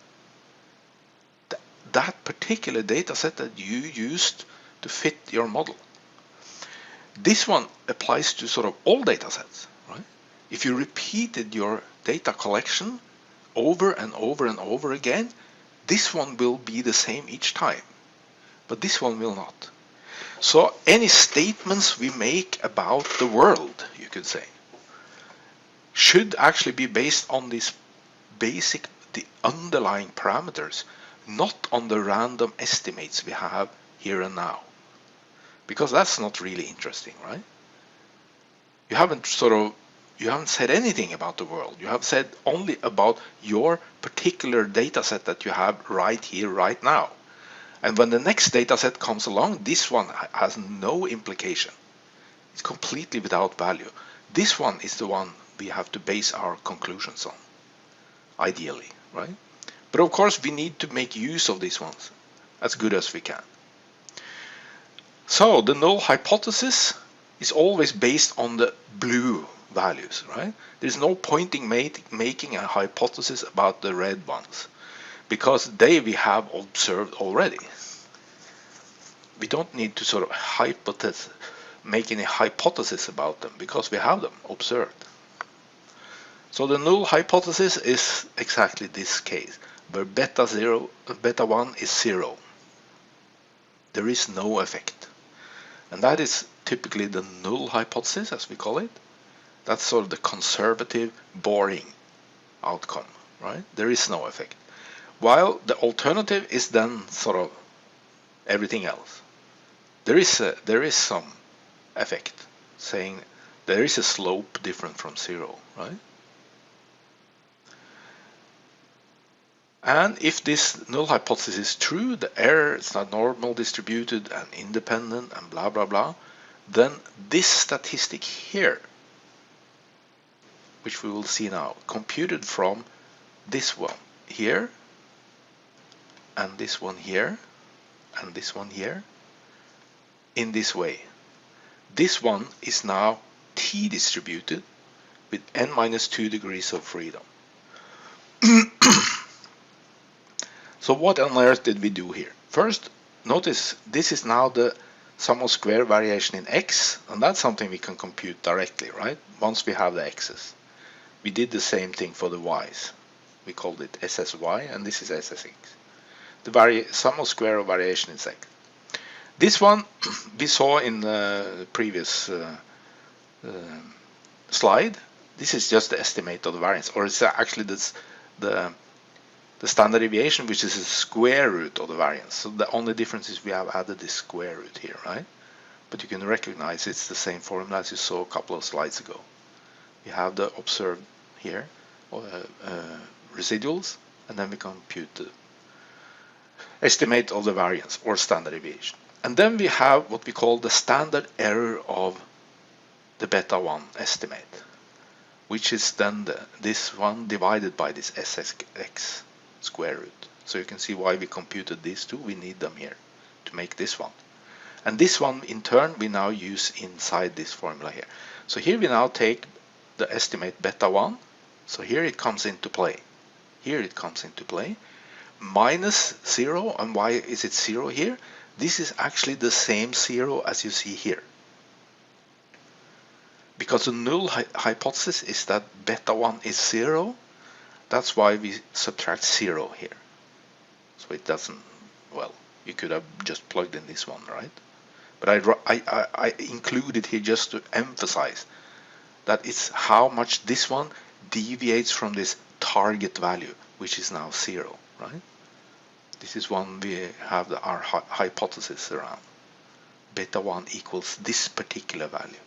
That particular data set that you used to fit your model. This one applies to sort of all data sets, right? If you repeated your data collection over and over and over again, this one will be the same each time, but this one will not. So any statements we make about the world, you could say, should actually be based on these basic, the underlying parameters, not on the random estimates we have here and now. Because that's not really interesting, right? You haven't said anything about the world. You have said only about your particular data set that you have right here, right now. And when the next data set comes along, this one has no implication. It's completely without value. This one is the one we have to base our conclusions on, ideally, right? But of course, we need to make use of these ones as good as we can. So the null hypothesis is always based on the blue values, right? There's no point in making a hypothesis about the red ones, because they we have observed already. We don't need to sort of make any hypothesis about them, because we have them observed. So the null hypothesis is exactly this case, where beta 1 is 0. There is no effect. And that is typically the null hypothesis, as we call it. That's sort of the conservative, boring outcome, right? There is no effect. While the alternative is then sort of everything else. There is some effect, saying there is a slope different from 0, right? And if this null hypothesis is true, the error is not normal distributed and independent and blah blah blah, then this statistic here, which we will see now, computed from this one here, and this one here, and this one here, in this way. This one is now t distributed with n minus 2 degrees of freedom. So what on earth did we do here? First, notice this is now the sum of square variation in x, and that's something we can compute directly, right? Once we have the x's. We did the same thing for the y's. We called it SSY, and this is SSX. The sum of square of variation in x. This one we saw in the previous slide. This is just the estimate of the variance, or it's actually the standard deviation, which is the square root of the variance. So the only difference is we have added this square root here, right? But you can recognize it's the same formula as you saw a couple of slides ago. We have the observed here, residuals, and then we compute the estimate of the variance or standard deviation. And then we have what we call the standard error of the beta 1 estimate, which is then this one divided by this SSX square root. So you can see why we computed these two. We need them here to make this one. And this one in turn we now use inside this formula here. So here we now take the estimate beta 1. So here it comes into play. Here it comes into play. Minus 0. And why is it 0 here? This is actually the same 0 as you see here. Because the null hypothesis is that beta 1 is 0. That's why we subtract 0 here. So it doesn't, well, you could have just plugged in this one, right? But I include it here just to emphasize that it's how much this one deviates from this target value, which is now 0, right? This is one we have our hypothesis around. Beta 1 equals this particular value.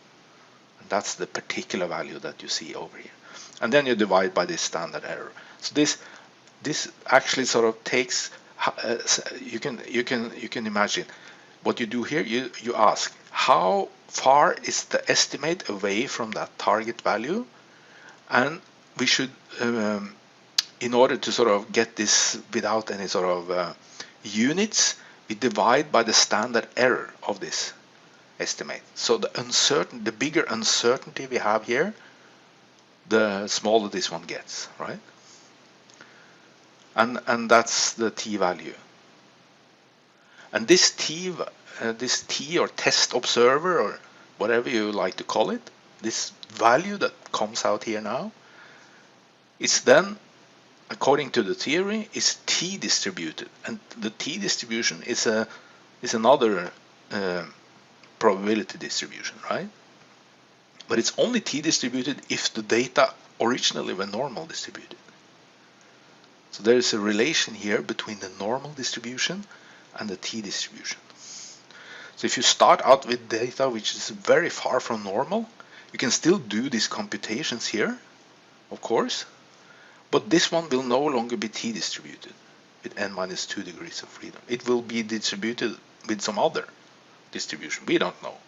And that's the particular value that you see over here. And then you divide by this standard error. So this actually sort of takes, you can imagine what you do here. You ask how far is the estimate away from that target value, and we should, in order to sort of get this without any sort of units, we divide by the standard error of this estimate. So the bigger uncertainty we have here, the smaller this one gets, right? And that's the t value. And this t or test observer, or whatever you like to call it, this value that comes out here now, is then, according to the theory, is t distributed. And the t distribution is another probability distribution, right? But it's only t distributed if the data originally were normal distributed. So there is a relation here between the normal distribution and the t distribution. So if you start out with data which is very far from normal, you can still do these computations here, of course, but this one will no longer be t distributed with n minus 2 degrees of freedom. It will be distributed with some other distribution. We don't know.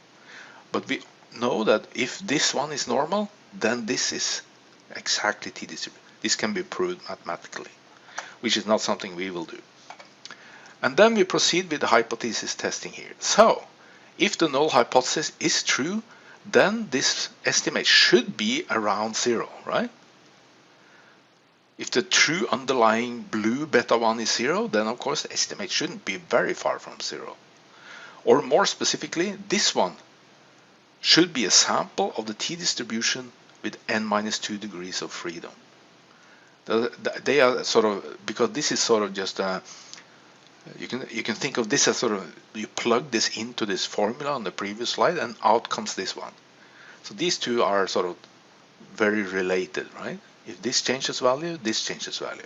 But we know that if this one is normal, then this is exactly t distributed. This can be proved mathematically, which is not something we will do. And then we proceed with the hypothesis testing here. So if the null hypothesis is true, then this estimate should be around 0, right? If the true underlying blue beta 1 is 0, then of course the estimate shouldn't be very far from 0. Or more specifically, this one should be a sample of the t distribution with n minus 2 degrees of freedom. They are sort of, because this is sort of just a, you can think of this as sort of, you plug this into this formula on the previous slide and out comes this one. So these two are sort of very related, right? If this changes value, this changes value.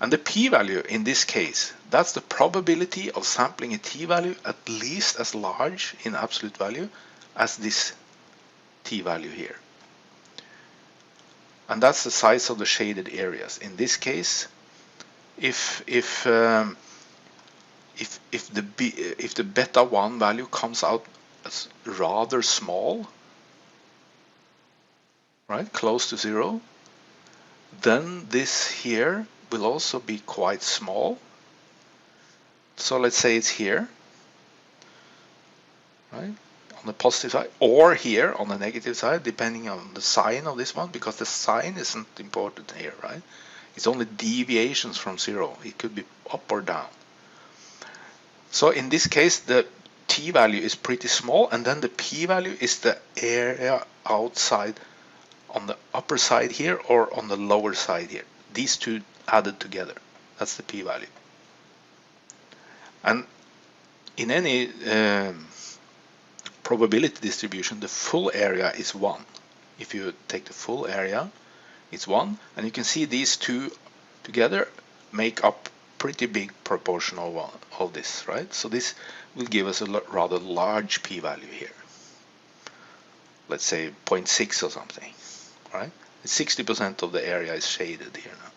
And the p-value in this case, that's the probability of sampling a t-value at least as large in absolute value as this t-value here. And that's the size of the shaded areas. In this case, if the beta 1 value comes out as rather small, right, close to 0, then this here will also be quite small. So let's say it's here, right, on the positive side, or here on the negative side, depending on the sign of this one, because the sign isn't important here, right? It's only deviations from 0. It could be up or down. So in this case, the t-value is pretty small, and then the p-value is the area outside on the upper side here or on the lower side here. These two added together. That's the p-value. And in any probability distribution, the full area is 1. If you take the full area, it's 1. And you can see these two together make up pretty big proportion of this, right? So this will give us a rather large p-value here. Let's say 0.6 or something, right? 60% of the area is shaded here now.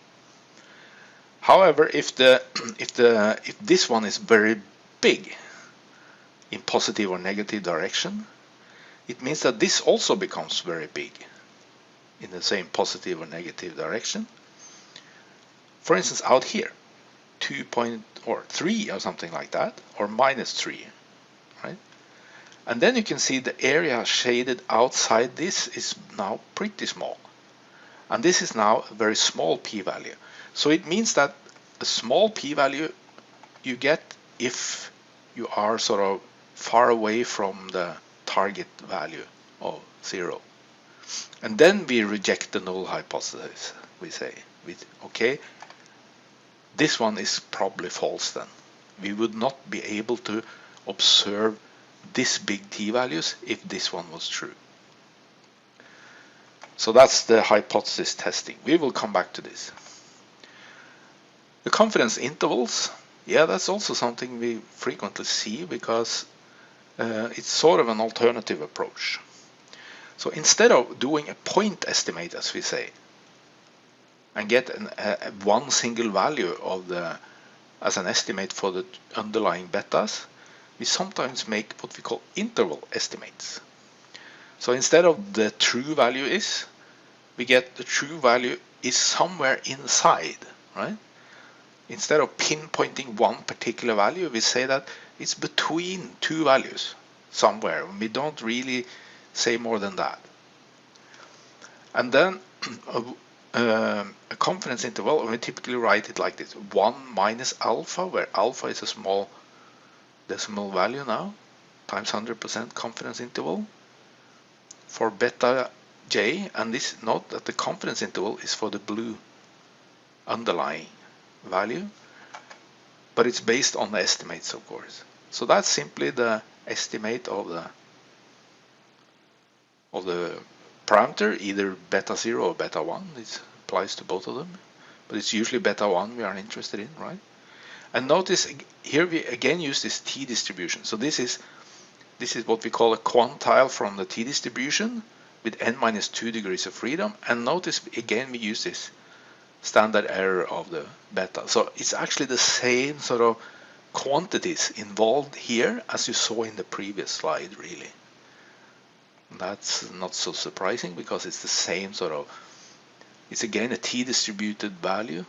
However, if this one is very big in positive or negative direction, it means that this also becomes very big in the same positive or negative direction. For instance, out here, 2.3 or something like that, or -3, right? And then you can see the area shaded outside this is now pretty small. And this is now a very small p-value. So it means that a small p-value you get if you are sort of far away from the target value of 0. And then we reject the null hypothesis. We say, okay, this one is probably false then. We would not be able to observe this big t-values if this one was true. So that's the hypothesis testing. We will come back to this. The confidence intervals, yeah, that's also something we frequently see because it's sort of an alternative approach. So instead of doing a point estimate, as we say, and get one single value of as an estimate for the underlying betas, we sometimes make what we call interval estimates. So instead of the true value is, we get the true value is somewhere inside, right? Instead of pinpointing one particular value, we say that it's between two values somewhere. We don't really say more than that. And then a confidence interval, we typically write it like this: 1 minus alpha, where alpha is a small decimal value now, times 100% confidence interval for beta j. And this, note that the confidence interval is for the blue underlying value, but it's based on the estimates, of course. So that's simply the estimate of the parameter, either beta 0 or beta 1. It applies to both of them, but it's usually beta 1 we are interested in, right? And notice here we again use this t distribution. So this is what we call a quantile from the t distribution with n-2 degrees of freedom. And notice again we use this standard error of the beta. So it's actually the same sort of quantities involved here as you saw in the previous slide, really. That's not so surprising because it's the same sort of, it's again a t distributed value.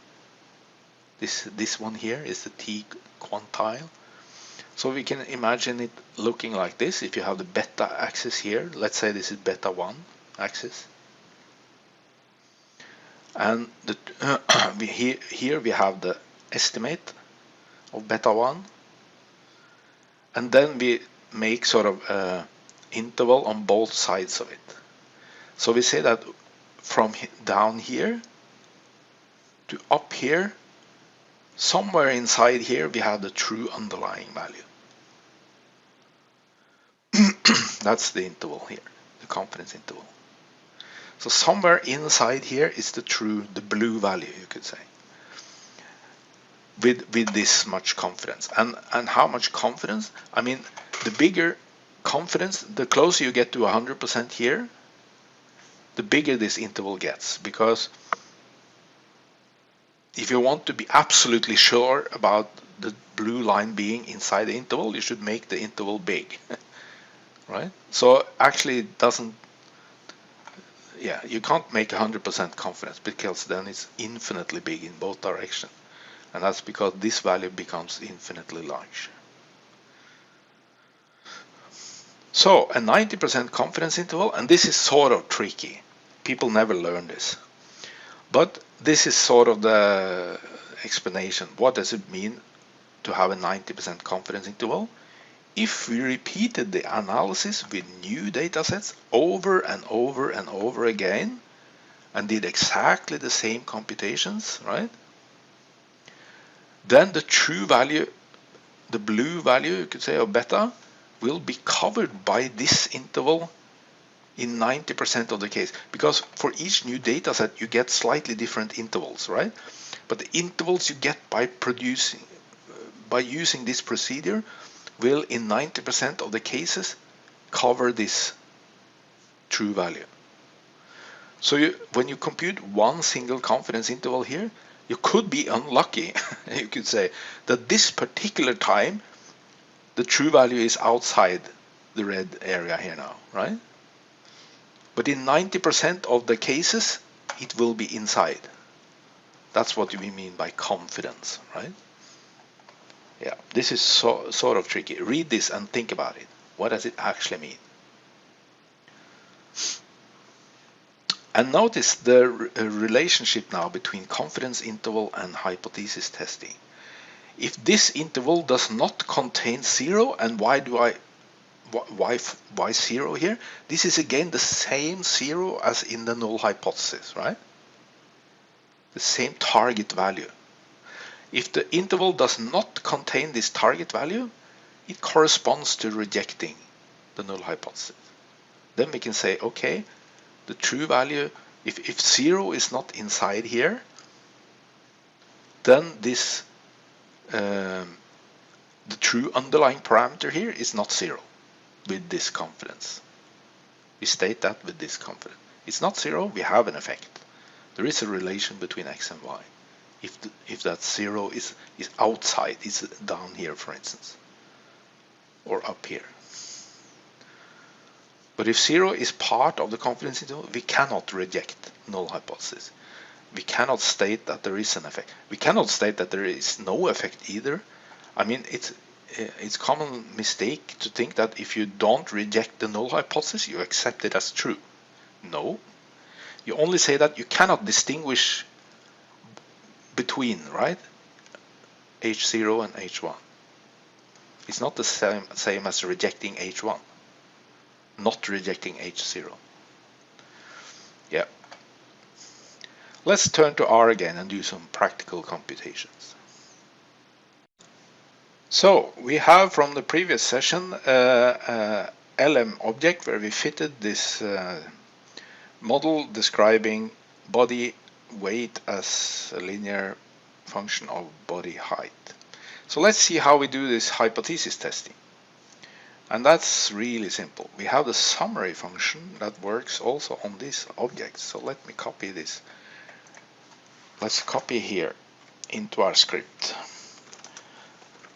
This one here is the t quantile. So we can imagine it looking like this. If you have the beta axis here, let's say this is beta 1 axis. And here we have the estimate of beta 1. And then we make sort of an interval on both sides of it. So we say that from down here to up here, somewhere inside here we have the true underlying value. That's the interval here, the confidence interval. So somewhere inside here is the blue value, you could say. with this much confidence. And how much confidence? I mean, the bigger confidence, the closer you get to 100% here, the bigger this interval gets. Because if you want to be absolutely sure about the blue line being inside the interval, you should make the interval big, right? So actually it doesn't, yeah, you can't make 100% confidence because then it's infinitely big in both directions. And that's because this value becomes infinitely large. So a 90% confidence interval, and this is sort of tricky. People never learn this. But this is sort of the explanation. What does it mean to have a 90% confidence interval? If we repeated the analysis with new datasets over and over and over again and did exactly the same computations, right? Then the true value, the blue value, you could say, of beta, will be covered by this interval in 90% of the case, because for each new data set you get slightly different intervals, right? But the intervals you get by using this procedure will in 90% of the cases cover this true value. So when you compute one single confidence interval here, you could be unlucky, you could say, that this particular time the true value is outside the red area here now, right? But in 90% of the cases, it will be inside. That's what we mean by confidence, right? Yeah, this is sort of tricky. Read this and think about it. What does it actually mean? And notice the relationship now between confidence interval and hypothesis testing. If this interval does not contain zero, and why 0 here? This is again the same 0 as in the null hypothesis, right? The same target value. If the interval does not contain this target value, it corresponds to rejecting the null hypothesis. Then we can say, okay, the true value, if 0 is not inside here, then this the true underlying parameter here is not 0 with this confidence. We state that with this confidence. It's not 0, we have an effect. There is a relation between x and y. If that 0 is outside, it's down here, for instance, or up here. But if 0 is part of the confidence interval, we cannot reject null hypothesis. We cannot state that there is an effect. We cannot state that there is no effect either. I mean, it's common mistake to think that if you don't reject the null hypothesis, you accept it as true. No. You only say that you cannot distinguish between, right, H0 and H1. It's not the same as rejecting H1, not rejecting H0. Yeah. Let's turn to R again and do some practical computations. So we have from the previous session LM object where we fitted this model describing body weight as a linear function of body height. So let's see how we do this hypothesis testing. And that's really simple. We have the summary function that works also on this object. So let me copy this. Let's copy here into our script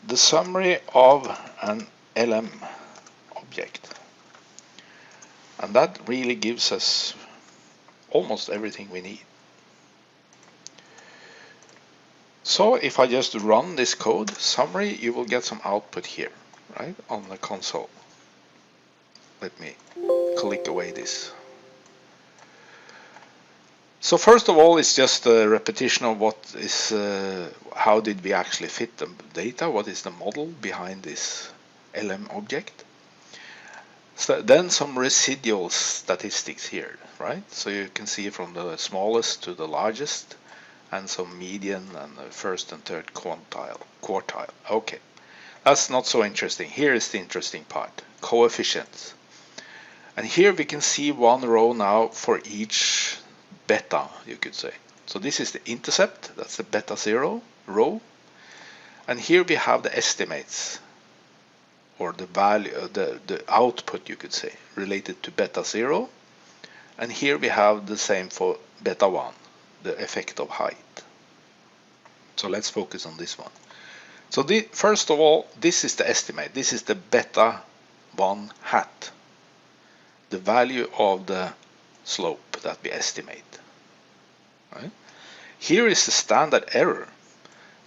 the summary of an LM object. And that really gives us almost everything we need. So if I just run this code, summary, you will get some output here, right, on the console. Let me click away this. So first of all, it's just a repetition of what is, how did we actually fit the data, what is the model behind this LM object. So then some residual statistics here, right? So you can see from the smallest to the largest, and some median and the first and third quartile. Okay, that's not so interesting. Here is the interesting part, coefficients. And here we can see one row now for each beta, you could say. So this is the intercept, that's the beta 0 row. And here we have the estimates, or the value, the output you could say, related to beta 0. And here we have the same for beta 1, the effect of height. So let's focus on this one. So first of all, this is the estimate. This is the beta 1 hat, the value of the slope that we estimate. Right? Here is the standard error,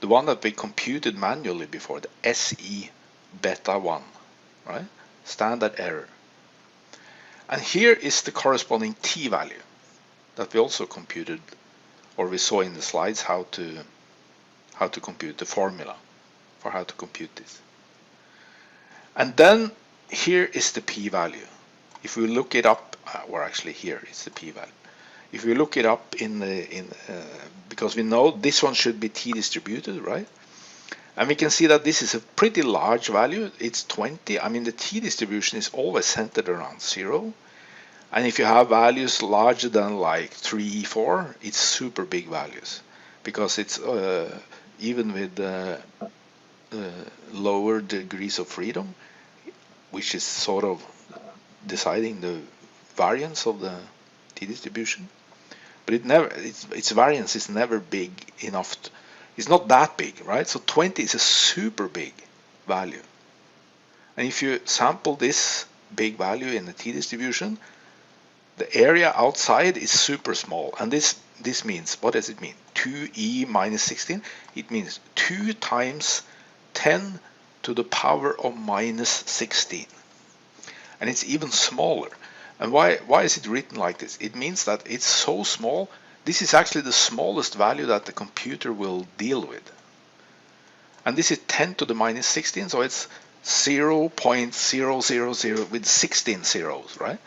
the one that we computed manually before, the SE beta 1, right? Standard error. And here is the corresponding t value that we also computed, or we saw in the slides how to compute the formula for how to compute this. And then here is the p-value. If we look it up, or actually here is the p-value. If we look it up because we know this one should be t-distributed, right? And we can see that this is a pretty large value. It's 20. I mean, the t-distribution is always centered around 0. And if you have values larger than like 3, 4, it's super big values, because it's even with lower degrees of freedom, which is sort of deciding the variance of the t-distribution. But its variance is never big enough. It's not that big, right? So 20 is a super big value. And if you sample this big value in the t-distribution, the area outside is super small. And this means, what does it mean? 2e minus 16? It means 2 times 10 to the power of minus 16. And it's even smaller. And why is it written like this? It means that it's so small. This is actually the smallest value that the computer will deal with. And this is 10 to the minus 16, so it's 0.000 with 16 zeros, right?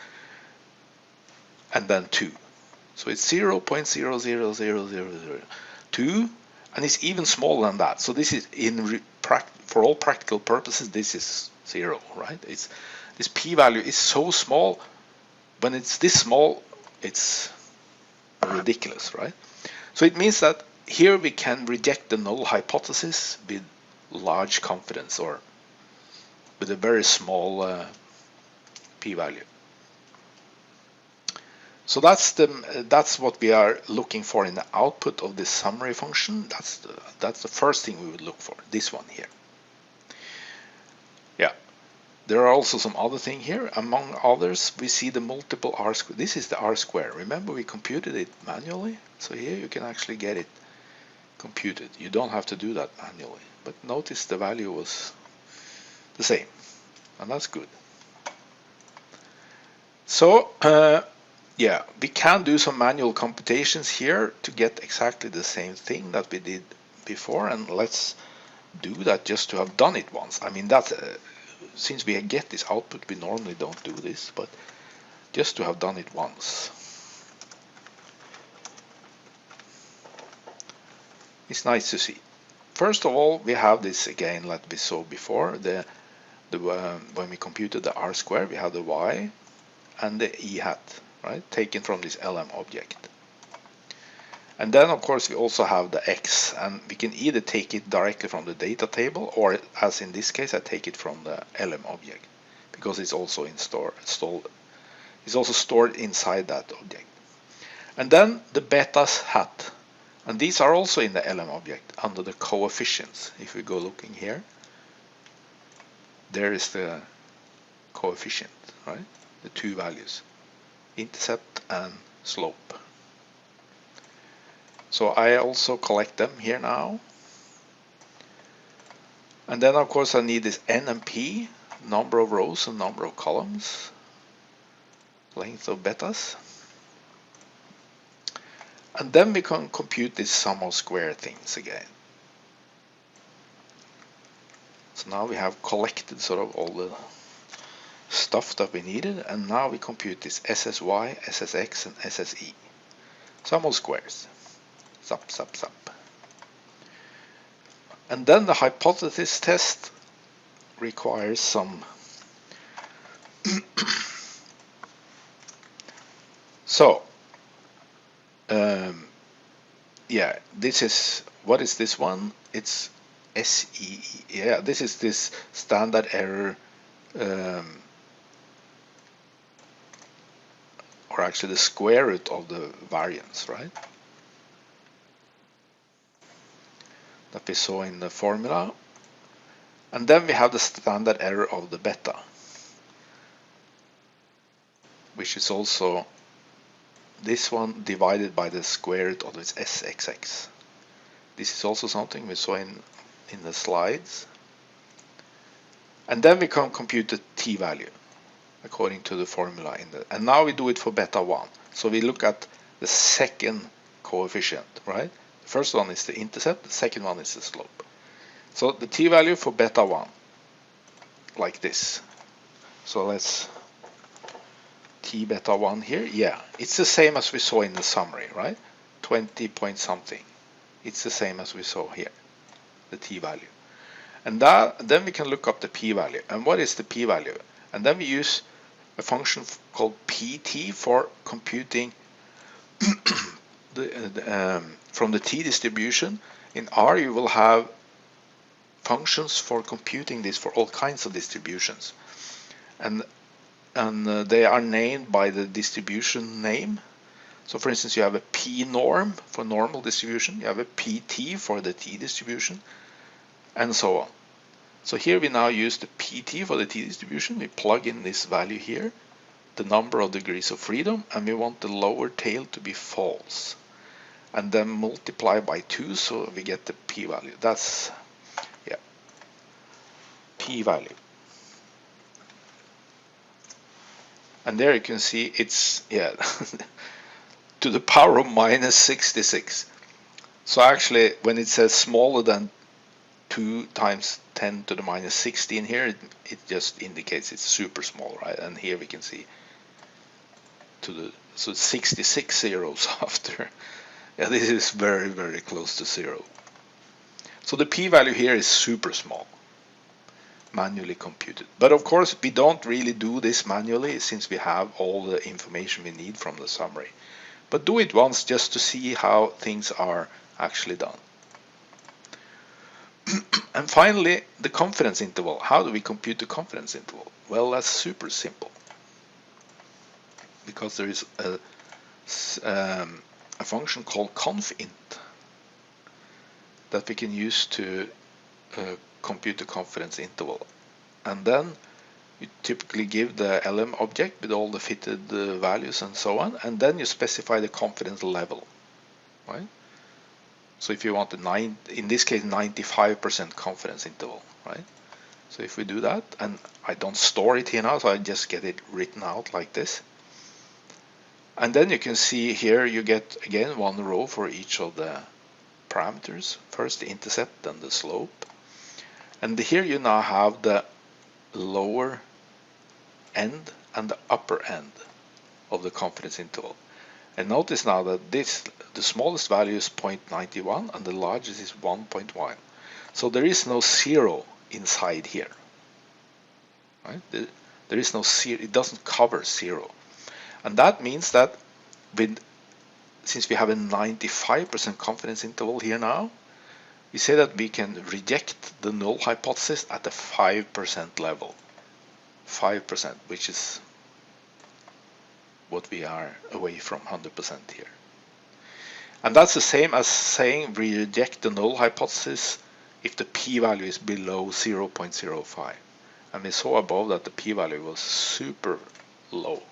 And then 2. So it's 0.00002, and it's even smaller than that. So this is for all practical purposes, this is 0, right? This p-value is so small. When it's this small, it's ridiculous, right? So it means that here we can reject the null hypothesis with large confidence, or with a very small p-value. So that's what we are looking for in the output of this summary function. That's the first thing we would look for, this one here. Yeah. There are also some other things here. Among others, we see the multiple r square. This is the r square. Remember, we computed it manually. So here you can actually get it computed. You don't have to do that manually. But notice the value was the same. And that's good. So, yeah, we can do some manual computations here to get exactly the same thing that we did before. And let's do that just to have done it once. I mean, that's... since we get this output, we normally don't do this, but just to have done it once. It's nice to see. First of all, we have this again like we saw before. When we computed the r square, we have the y and the e hat, right, taken from this LM object. And then of course we also have the x, and we can either take it directly from the data table, or as in this case I take it from the LM object, because it's also stored inside that object. And then the betas hat, and these are also in the LM object under the coefficients. If we go looking here, there is the coefficient, right, the two values, intercept and slope. So I also collect them here now. And then of course I need this n and p, number of rows and number of columns, length of betas. And then we can compute this sum of square things again. So now we have collected sort of all the stuff that we needed, and now we compute this SSY, SSX and SSE. Sum of squares. Sup, sup, sup. And then the hypothesis test requires some so yeah, this is, what is this one? It's SEE. Yeah, this is this standard error, or actually the square root of the variance, right? That we saw in the formula. And then we have the standard error of the beta, which is also this one divided by the square root of its SXX. This is also something we saw in the slides. And then we can compute the t-value according to the formula and now we do it for beta 1. So we look at the second coefficient, right? The first one is the intercept, the second one is the slope. So the t-value for beta 1, like this. So let's t beta 1 here. Yeah, it's the same as we saw in the summary, right? 20 point something. It's the same as we saw here, the t-value. And then we can look up the p-value. And what is the p-value? And then we use a function called pt for computing from the t distribution. In R you will have functions for computing this for all kinds of distributions. And they are named by the distribution name. So for instance, you have a p-norm for normal distribution, you have a pt for the t distribution, and so on. So here we now use the pt for the t distribution. We plug in this value here, the number of degrees of freedom, and we want the lower tail to be false. And then multiply by 2 so we get the p-value. That's, yeah, p-value. And there you can see it's, yeah, to the power of minus 66. So actually when it says smaller than 2 times 10 to the minus 16 here, it just indicates it's super small, right? And here we can see so 66 zeros after. Yeah, this is very, very close to 0. So the p-value here is super small, manually computed. But of course we don't really do this manually since we have all the information we need from the summary. But do it once just to see how things are actually done. And finally, the confidence interval. How do we compute the confidence interval? Well, that's super simple, because there is a function called confint that we can use to compute the confidence interval. And then you typically give the LM object with all the fitted values and so on, and then you specify the confidence level, right? So if you want in this case 95% confidence interval, right? So if we do that, and I don't store it here now, so I just get it written out like this. And then you can see here you get again one row for each of the parameters. First the intercept, then the slope. And here you now have the lower end and the upper end of the confidence interval. And notice now that the smallest value is 0.91 and the largest is 1.1. So there is no 0 inside here, right? There is no 0, it doesn't cover 0. And that means that since we have a 95% confidence interval here now, we say that we can reject the null hypothesis at the 5% level. 5%, which is what we are away from 100% here. And that's the same as saying we reject the null hypothesis if the p-value is below 0.05. And we saw above that the p-value was super low,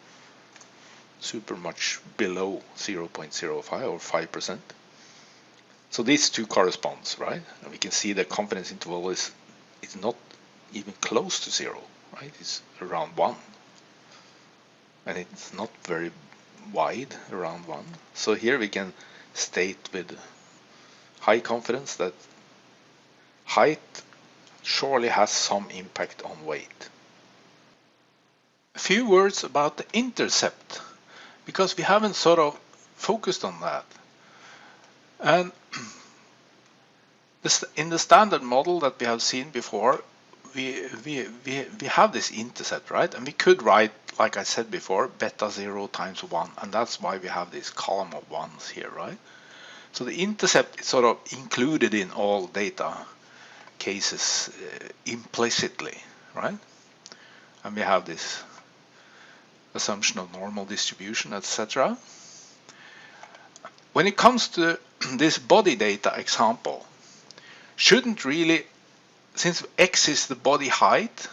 super much below 0.05 or 5%. So these two corresponds, right? And we can see the confidence interval is not even close to 0, right? It's around 1. And it's not very wide, around 1. So here we can state with high confidence that height surely has some impact on weight. A few words about the intercept, because we haven't sort of focused on that. And in the standard model that we have seen before, we have this intercept, right? And we could write, like I said before, beta 0 times 1, and that's why we have this column of 1s here, right? So the intercept is sort of included in all data, cases implicitly, right? And we have this assumption of normal distribution, etc. When it comes to this body data example, shouldn't really, since x is the body height,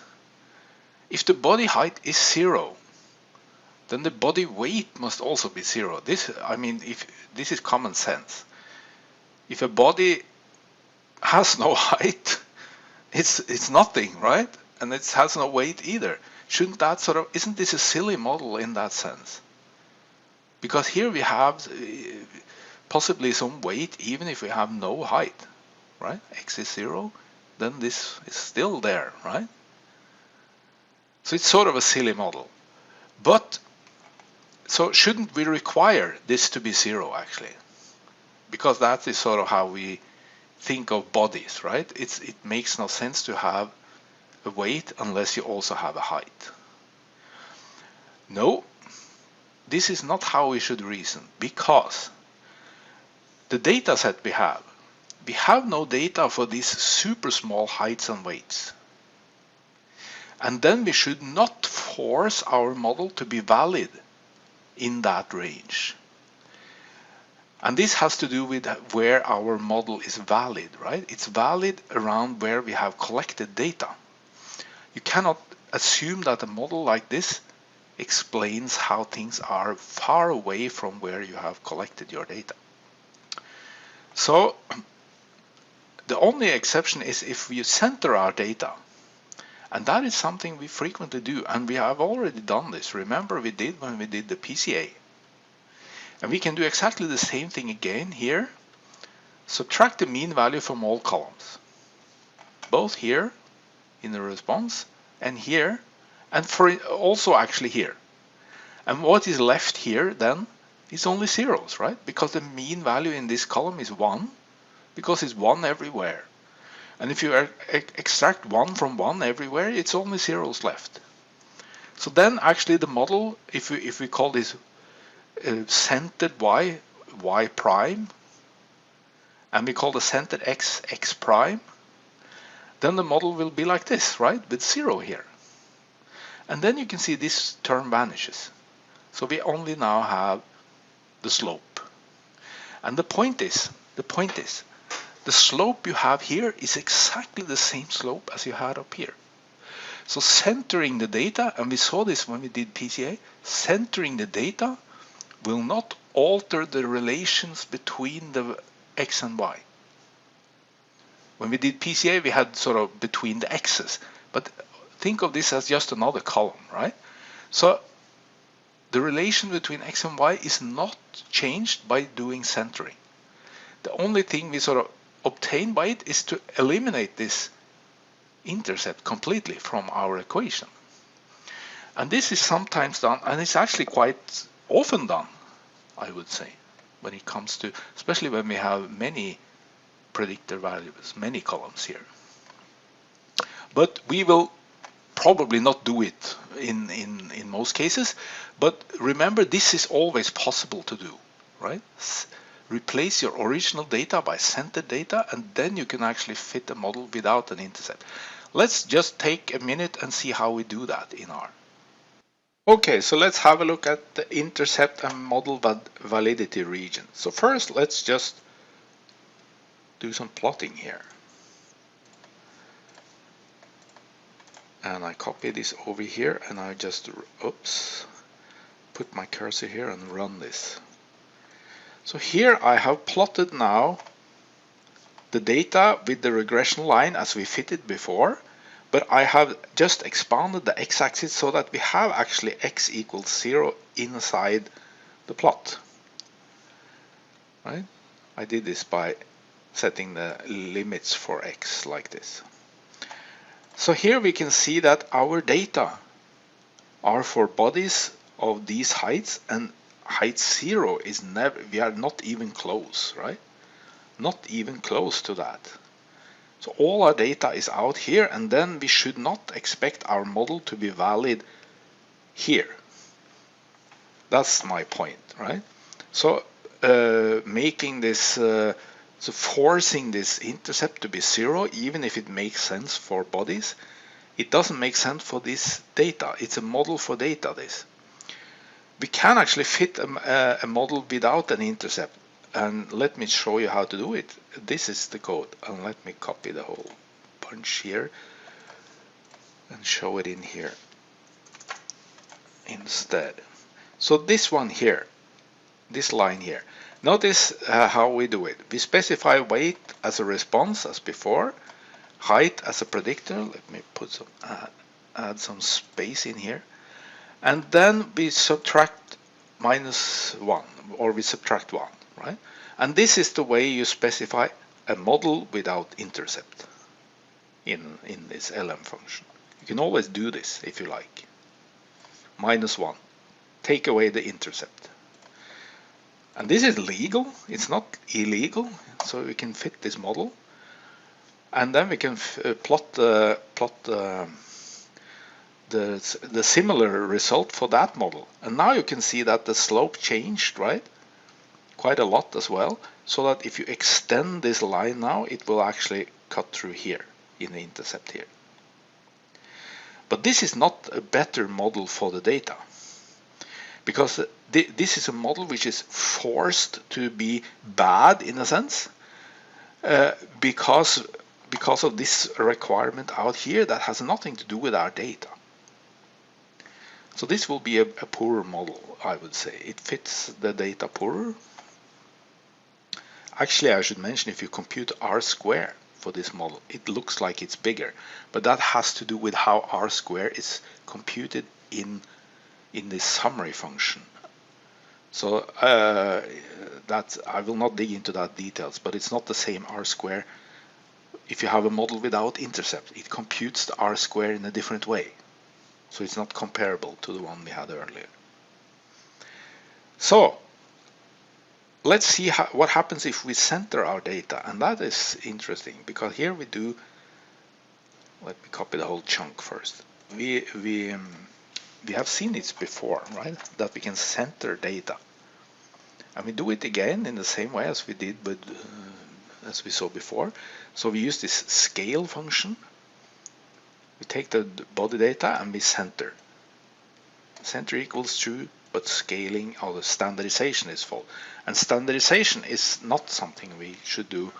if the body height is 0, then the body weight must also be 0. This, I mean, if this is common sense. If a body has no height, it's nothing, right? And it has no weight either. Shouldn't that sort of, isn't this a silly model in that sense? Because here we have possibly some weight even if we have no height, right? X is 0, then this is still there, right? So it's sort of a silly model. But, so shouldn't we require this to be 0 actually? Because that is sort of how we think of bodies, right? It makes no sense to have a weight unless you also have a height. No, this is not how we should reason, because the data set we have no data for these super small heights and weights. And then we should not force our model to be valid in that range. And this has to do with where our model is valid, right? It's valid around where we have collected data. You cannot assume that a model like this explains how things are far away from where you have collected your data. So the only exception is if we center our data. And that is something we frequently do, and we have already done this. Remember we did when we did the PCA. And we can do exactly the same thing again here. Subtract the mean value from all columns, both here in the response and here, and for also actually here. And what is left here then is only zeros, right? Because the mean value in this column is 1, because it's 1 everywhere. And if you extract 1 from 1 everywhere, it's only zeros left. So then actually the model, if we call this centered y prime, and we call the centered x prime, then the model will be like this, right? With 0 here. And then you can see this term vanishes. So we only now have the slope. And the point is, the slope you have here is exactly the same slope as you had up here. So centering the data, and we saw this when we did PCA, centering the data will not alter the relations between the x and y. When we did PCA, we had sort of between the x's, but think of this as just another column, right? So the relation between x and y is not changed by doing centering. The only thing we sort of obtain by it is to eliminate this intercept completely from our equation. And this is sometimes done, and it's actually quite often done, I would say, when it comes to, especially when we have many predictor values, many columns here. But we will probably not do it in most cases, but remember this is always possible to do, right? Replace your original data by centered data, and then you can actually fit a model without an intercept. Let's just take a minute and see how we do that in R. Okay, so let's have a look at the intercept and model validity region. So first, let's just do some plotting here. And I copy this over here, and I just, oops, put my cursor here and run this. So here I have plotted now the data with the regression line as we fitted before, but I have just expanded the x-axis so that we have actually x equals 0 inside the plot. Right? I did this by setting the limits for x like this. So here we can see that our data are for bodies of these heights, and height 0 is never, we are not even close, right? Not even close to that. So all our data is out here, and then we should not expect our model to be valid here. That's my point, right? So making this So forcing this intercept to be 0, even if it makes sense for bodies, it doesn't make sense for this data. It's a model for data, this. We can actually fit a model without an intercept. And let me show you how to do it. This is the code. And let me copy the whole bunch here and show it in here instead. So this one here, this line here. Notice how we do it. We specify weight as a response as before, height as a predictor. Let me put some add some space in here, and then we subtract -1, or we subtract 1, right? And this is the way you specify a model without intercept in this LM function. You can always do this if you like. -1, take away the intercept. And this is legal, it's not illegal, so we can fit this model. And then we can plot the similar result for that model. And now you can see that the slope changed, right? Quite a lot as well. So that if you extend this line now, it will actually cut through here in the intercept here. But this is not a better model for the data, because this is a model which is forced to be bad in a sense, because of this requirement out here that has nothing to do with our data. So this will be a poorer model, I would say. It fits the data poorer. Actually, I should mention, if you compute r square for this model, it looks like it's bigger, but that has to do with how r square is computed in this summary function. So I will not dig into that details, but it's not the same r square. If you have a model without intercept, it computes the r square in a different way. So it's not comparable to the one we had earlier. So let's see what happens if we center our data, and that is interesting, because here we do, let me copy the whole chunk first. We have seen this before, right? That we can center data, and we do it again in the same way as we did with as we saw before. So we use this scale function. We take the body data and we center. Center equals true, but scaling or the standardization is false. And standardization is not something we should do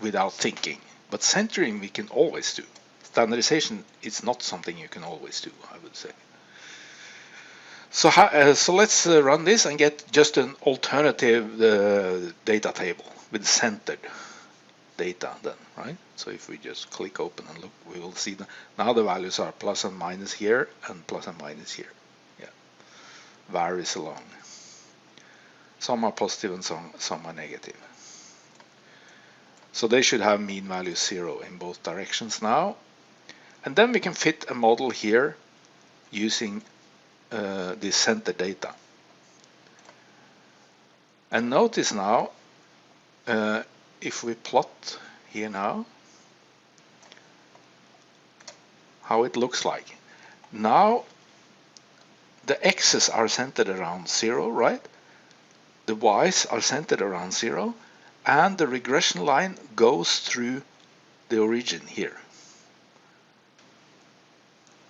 without thinking, but centering we can always do. Standardization is not something you can always do, I would say. So, so let's run this and get just an alternative data table with centered data then, right? So if we just click open and look, we will see now the values are plus and minus here and plus and minus here. Yeah, varies along. Some are positive and some are negative. So they should have mean value 0 in both directions now. And then we can fit a model here using this center data. And notice now, if we plot here now, how it looks like. Now the x's are centered around 0, right? The y's are centered around 0, and the regression line goes through the origin here.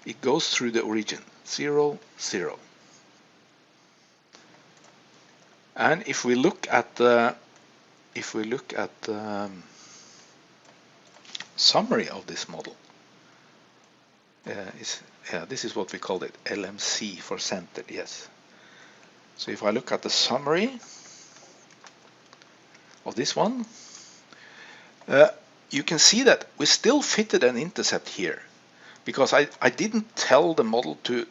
It goes through the origin, 0, 0. And if we look at the summary of this model, this is what we called it, LMC for centered, yes. So if I look at the summary of this one, you can see that we still fitted an intercept here, because I didn't tell the model to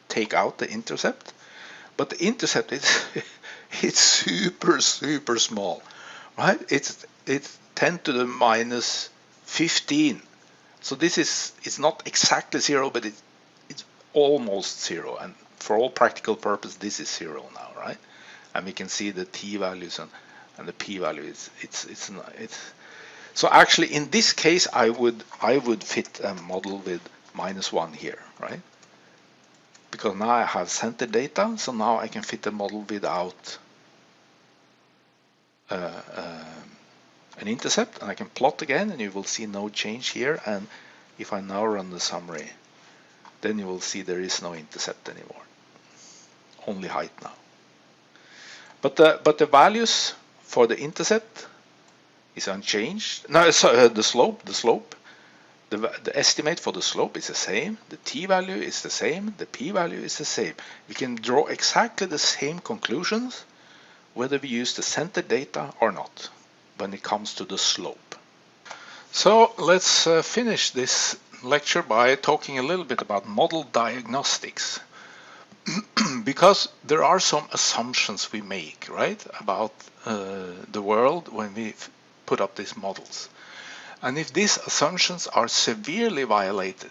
take out the intercept, but the intercept is it's super small, right? It's 10 to the minus 15. So this is, it's not exactly 0, but it's almost 0, and for all practical purpose this is 0 now, right? And we can see the t values and the p value is it's so actually in this case I would fit a model with -1 here, right? Because now I have centered data, so now I can fit a model without an intercept, and I can plot again, and you will see no change here. And if I now run the summary, then you will see there is no intercept anymore, only height now. But the values for the intercept is unchanged. No, so the slope, the estimate for the slope is the same. The t-value is the same. The p-value is the same. We can draw exactly the same conclusions whether we use the center data or not when it comes to the slope. So let's finish this lecture by talking a little bit about model diagnostics. Because there are some assumptions we make, right, about the world when we put up these models. And if these assumptions are severely violated,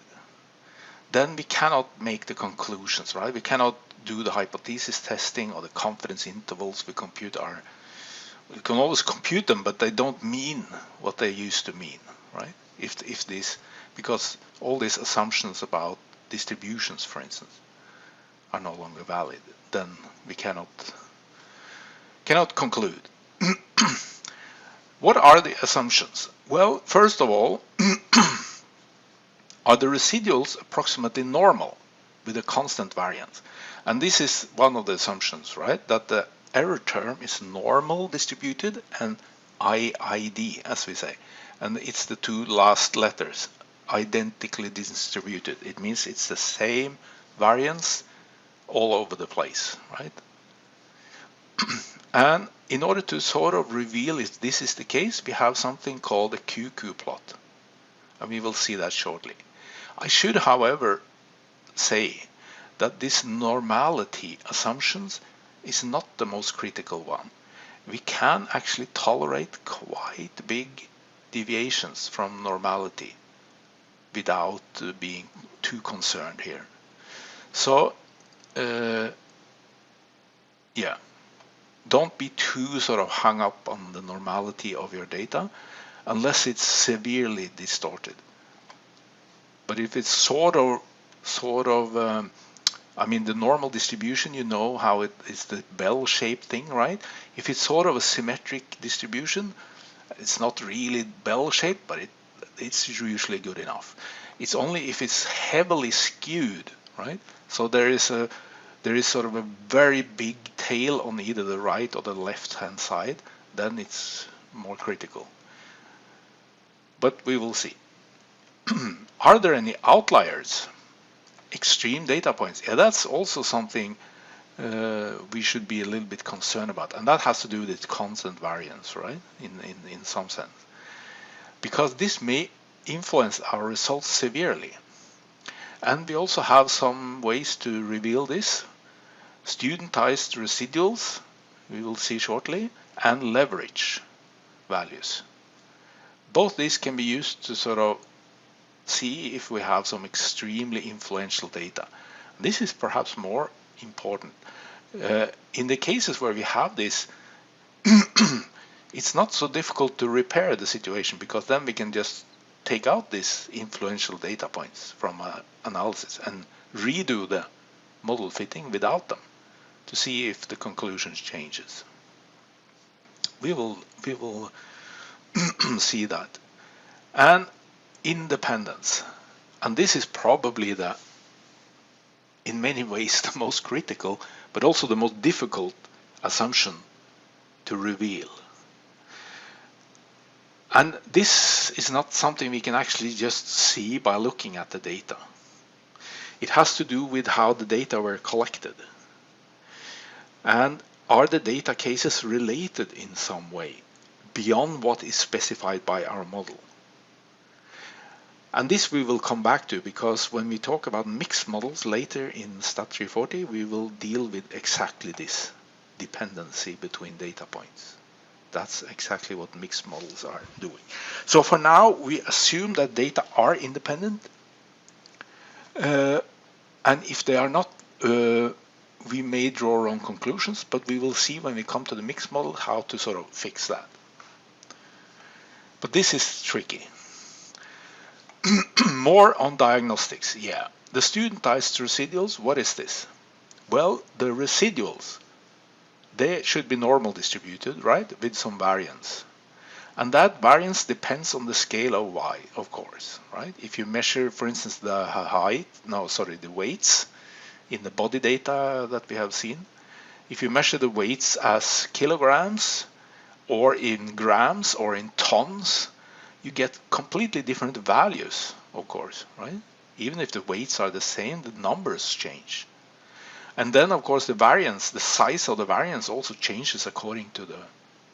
then we cannot make the conclusions, right? We cannot do the hypothesis testing or the confidence intervals we compute are. We can always compute them, but they don't mean what they used to mean, right? If this, because all these assumptions about distributions, for instance, are no longer valid, then we cannot conclude. What are the assumptions? Well, first of all, are the residuals approximately normal with a constant variance? And this is one of the assumptions, right? That the error term is normal distributed and IID, as we say. And it's the two last letters, identically distributed. It means it's the same variance all over the place, right? And in order to sort of reveal if this is the case, we have something called a QQ plot. And we will see that shortly. I should, however, say that this normality assumptions is not the most critical one. We can actually tolerate quite big deviations from normality without being too concerned here. So, yeah, don't be too sort of hung up on the normality of your data unless it's severely distorted. But if it's sort of, I mean, the normal distribution, you know how it is the bell-shaped thing, right? If it's sort of a symmetric distribution, it's not really bell-shaped, but it's usually good enough. It's only if it's heavily skewed, right? So there is sort of a very big tail on either the right or the left-hand side, then it's more critical. But we will see. Are there any outliers? Extreme data points? Yeah, that's also something we should be a little bit concerned about, and that has to do with constant variance, right? In some sense, because this may influence our results severely. And we also have some ways to reveal this: studentized residuals, we will see shortly, and leverage values. Both these can be used to sort of see if we have some extremely influential data. This is perhaps more important. In the cases where we have this, it's not so difficult to repair the situation, because then we can just take out these influential data points from analysis and redo the model fitting without them to see if the conclusions changes. We will see that. And independence, and this is probably in many ways the most critical, but also the most difficult assumption to reveal. And this is not something we can actually just see by looking at the data. It has to do with how the data were collected. And are the data cases related in some way beyond what is specified by our model? And this we will come back to, because when we talk about mixed models later in STAT340, we will deal with exactly this dependency between data points. That's exactly what mixed models are doing. So for now, we assume that data are independent. And if they are not, we may draw wrong conclusions, but we will see when we come to the mixed model how to sort of fix that. But this is tricky. More on diagnostics. Yeah, the studentized residuals, what is this? Well, the residuals they should be normal distributed, right, with some variance. And that variance depends on the scale of y, of course, right? If you measure, for instance, the weights in the body data that we have seen, if you measure the weights as kilograms or in grams or in tons, you get completely different values, of course, right? Even if the weights are the same, the numbers change. And then, of course, the variance, the size of the variance also changes according to the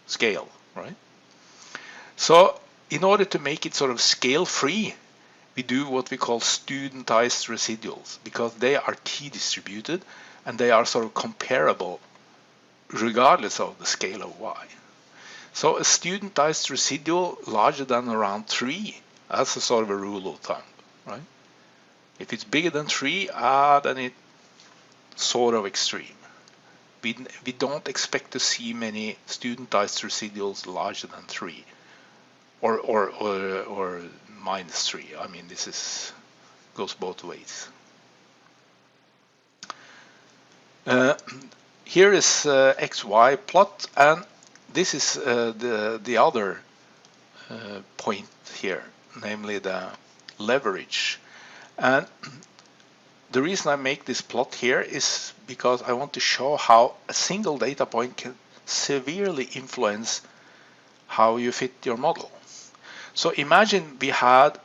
scale, right? So in order to make it sort of scale-free, we do what we call studentized residuals, because they are t-distributed and they are sort of comparable regardless of the scale of y. So a studentized residual larger than around 3, that's a sort of a rule of thumb, right? If it's bigger than 3, then it's sort of extreme. We don't expect to see many studentized residuals larger than 3. Or minus 3. I mean, this goes both ways. Here is XY plot, and this is the other point here, namely the leverage. And the reason I make this plot here is because I want to show how a single data point can severely influence how you fit your model. So imagine we had,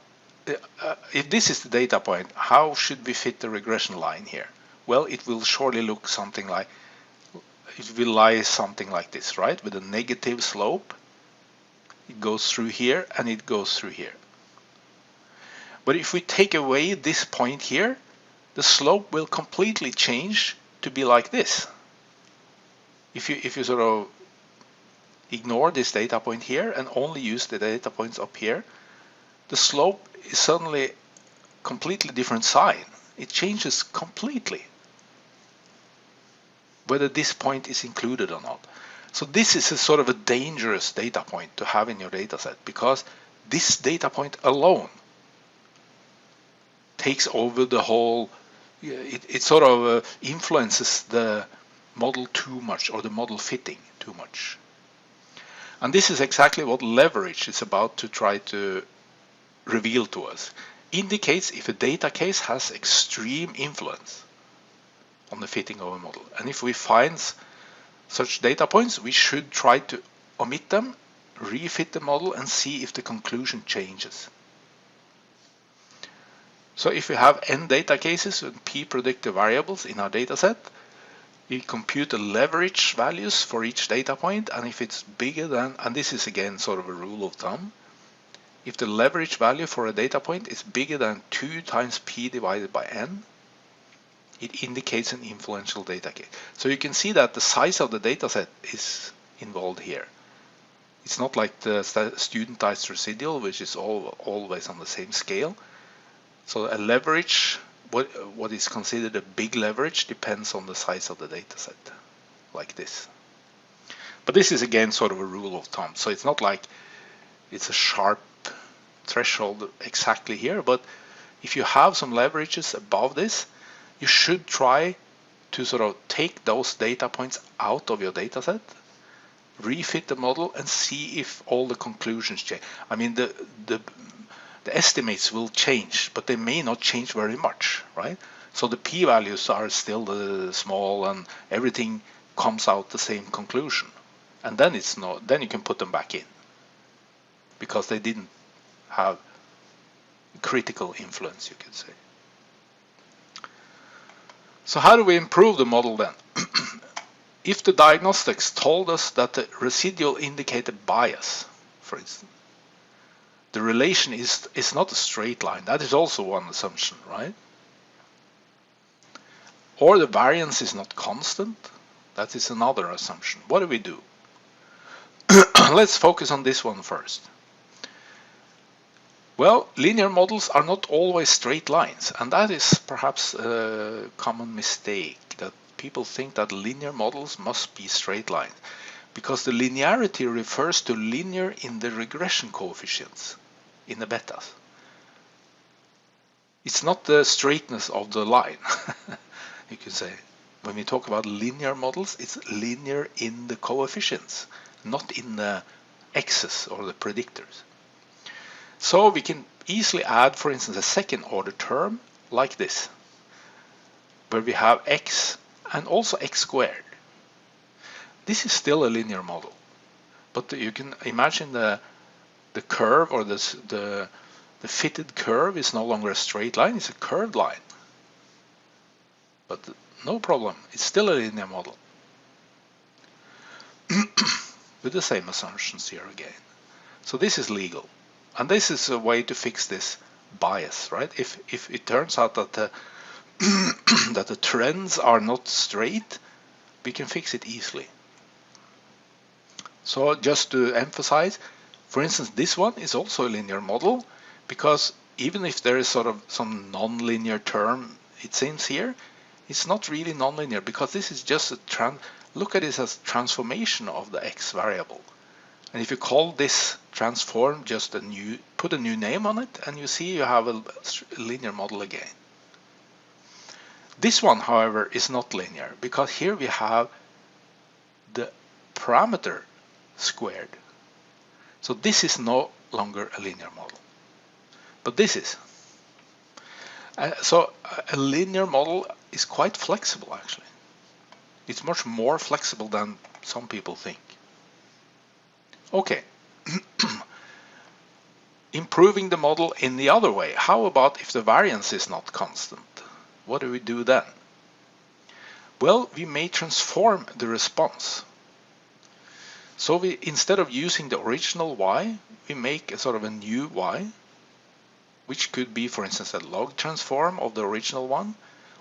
if this is the data point, how should we fit the regression line here? Well, it will surely look something like, it will lie something like this, right? With a negative slope. It goes through here and it goes through here. But if we take away this point here, the slope will completely change to be like this. If you sort of ignore this data point here and only use the data points up here, the slope is suddenly completely different sign. It changes completely, whether this point is included or not. So this is a sort of a dangerous data point to have in your data set, because this data point alone takes over the whole, it sort of influences the model too much, or the model fitting too much. And this is exactly what leverage is about to try to reveal to us. Indicates if a data case has extreme influence on the fitting of a model. And if we find such data points, we should try to omit them, refit the model, and see if the conclusion changes. So if we have n data cases and p predictive variables in our data set, we compute the leverage values for each data point, and if it's bigger than, and this is again sort of a rule of thumb, if the leverage value for a data point is bigger than 2 times p divided by n, it indicates an influential data case. So you can see that the size of the data set is involved here. It's not like the studentized residual, which is always on the same scale. So a leverage, what is considered a big leverage, depends on the size of the data set, like this. But this is again sort of a rule of thumb. So it's not like it's a sharp threshold exactly here, but if you have some leverages above this, you should try to sort of take those data points out of your data set, refit the model, and see if all the conclusions change. I mean, the estimates will change, but they may not change very much, right? So the p-values are still small, and everything comes out the same conclusion. And then it's not. Then you can put them back in, because they didn't have critical influence, you could say. So how do we improve the model then? If the diagnostics told us that the residual indicated bias, for instance, the relation is not a straight line. That is also one assumption, right? Or the variance is not constant. That is another assumption. What do we do? Let's focus on this one first. Well, linear models are not always straight lines, and that is perhaps a common mistake, that people think that linear models must be straight lines, because the linearity refers to linear in the regression coefficients in the betas. It's not the straightness of the line, you can say. when we talk about linear models, it's linear in the coefficients, not in the x's or the predictors. So we can easily add, for instance, a second order term like this, where we have x and also x squared. This is still a linear model, but you can imagine the curve, or the fitted curve is no longer a straight line, it's a curved line. But no problem, it's still a linear model. With the same assumptions here again. So this is legal. And this is a way to fix this bias, right? If it turns out that the that the trends are not straight, we can fix it easily. So just to emphasize, for instance, this one is also a linear model, because even if there is sort of some non-linear term, it seems here, it's not really non-linear, because this is just a look at this as transformation of the x variable. And if you call this transform just put a new name on it, and you see you have a linear model again. This one, however, is not linear, because here we have the parameter squared. So this is no longer a linear model, but this is. So a linear model is quite flexible, actually. It's much more flexible than some people think. Okay. Improving the model in the other way. How about if the variance is not constant? What do we do then? Well, we may transform the response. So instead of using the original y, we make a sort of a new y, which could be, for instance, a log transform of the original one,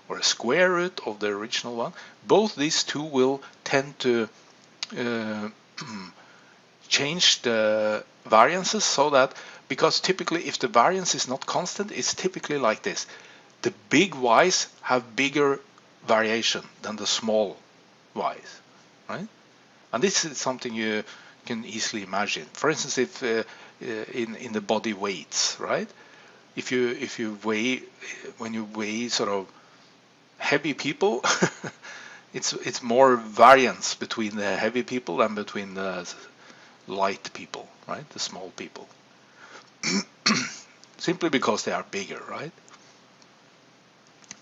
or a square root of the original one. Both these two will tend to change the variances, so that, because typically if the variance is not constant, it's typically like this. The big y's have bigger variation than the small y's, right? And this is something you can easily imagine. For instance, if in the body weights, right? If you weigh, when you weigh sort of heavy people, it's more variance between the heavy people than between the light people, right? The small people. Simply because they are bigger, right?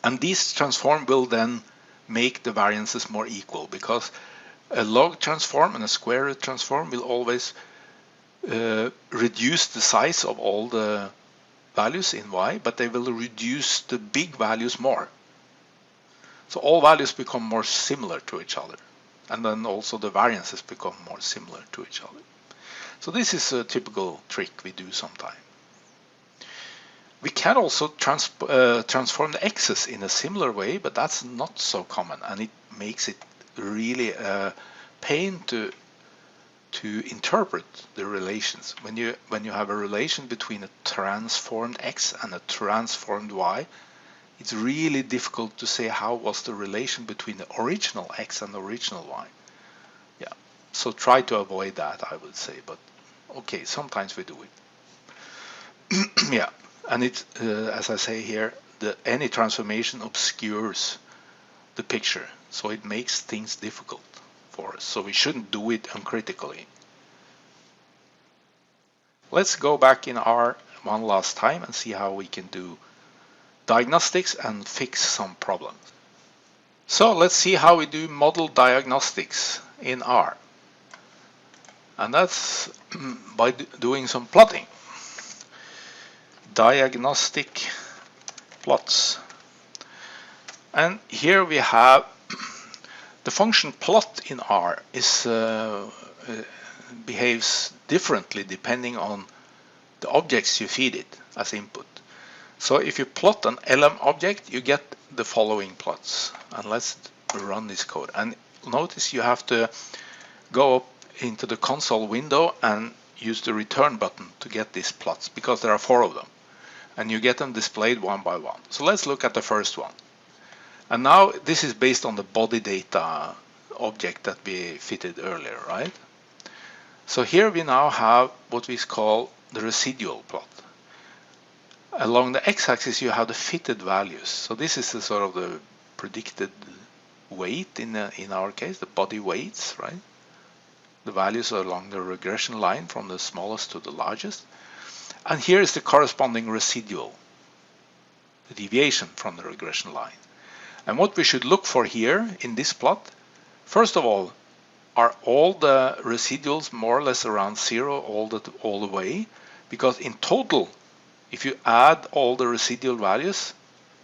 And these transform will then make the variances more equal, because a log transform and a square root transform will always reduce the size of all the values in y, but they will reduce the big values more. So all values become more similar to each other, and then also the variances become more similar to each other. So this is a typical trick we do sometimes. We can also transform the x's in a similar way, but that's not so common, and it makes it really a pain to interpret the relations. When you have a relation between a transformed x and a transformed y, it's really difficult to say how was the relation between the original x and the original y. Yeah, so try to avoid that, I would say, but okay, sometimes we do it. Yeah. And it's, as I say here, any transformation obscures the picture, so it makes things difficult for us. So we shouldn't do it uncritically. Let's go back in R one last time and see how we can do diagnostics and fix some problems. So let's see how we do model diagnostics in R. And that's by doing some plotting. Diagnostic plots. And here we have the function plot in R is behaves differently depending on the objects you feed it as input. So if you plot an LM object, you get the following plots. And let's run this code. And notice you have to go up into the console window and use the return button to get these plots, because there are 4 of them. And you get them displayed one by one. So let's look at the first one. And now this is based on the body data object that we fitted earlier, right? So here we now have what we call the residual plot. Along the x-axis you have the fitted values. So this is the sort of the predicted weight in our case, the body weights, right? The values are along the regression line from the smallest to the largest. And here is the corresponding residual, the deviation from the regression line. And what we should look for here in this plot, first of all, are all the residuals more or less around zero all the way? Because in total, if you add all the residual values,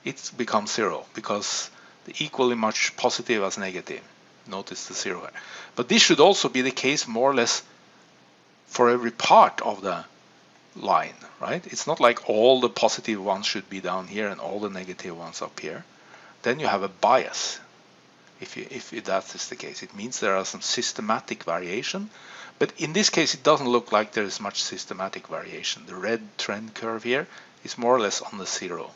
it becomes zero, because they're equally much positive as negative. Notice the zero here. But this should also be the case more or less for every part of the line, right? It's not like all the positive ones should be down here and all the negative ones up here. Then you have a bias. If that is the case, it means there are some systematic variation. But in this case, it doesn't look like there is much systematic variation. The red trend curve here is more or less on the zero.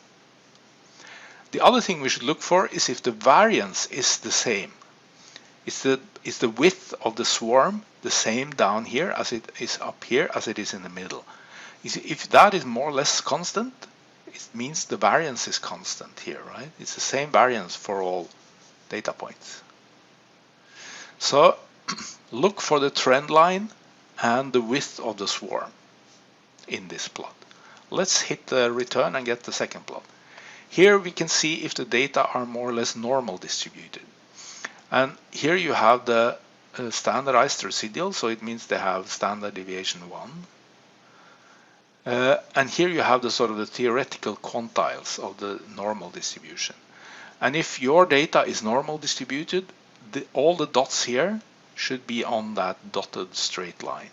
The other thing we should look for is if the variance is the same. Is the width of the swarm the same down here as it is up here as it is in the middle? If that is more or less constant, it means the variance is constant here, right? It's the same variance for all data points. So look for the trend line and the width of the swarm in this plot. Let's hit the return and get the second plot. Here we can see if the data are more or less normal distributed. And here you have the standardized residual, so it means they have standard deviation 1. And here you have the sort of the theoretical quantiles of the normal distribution. And if your data is normal distributed, all the dots here should be on that dotted straight line.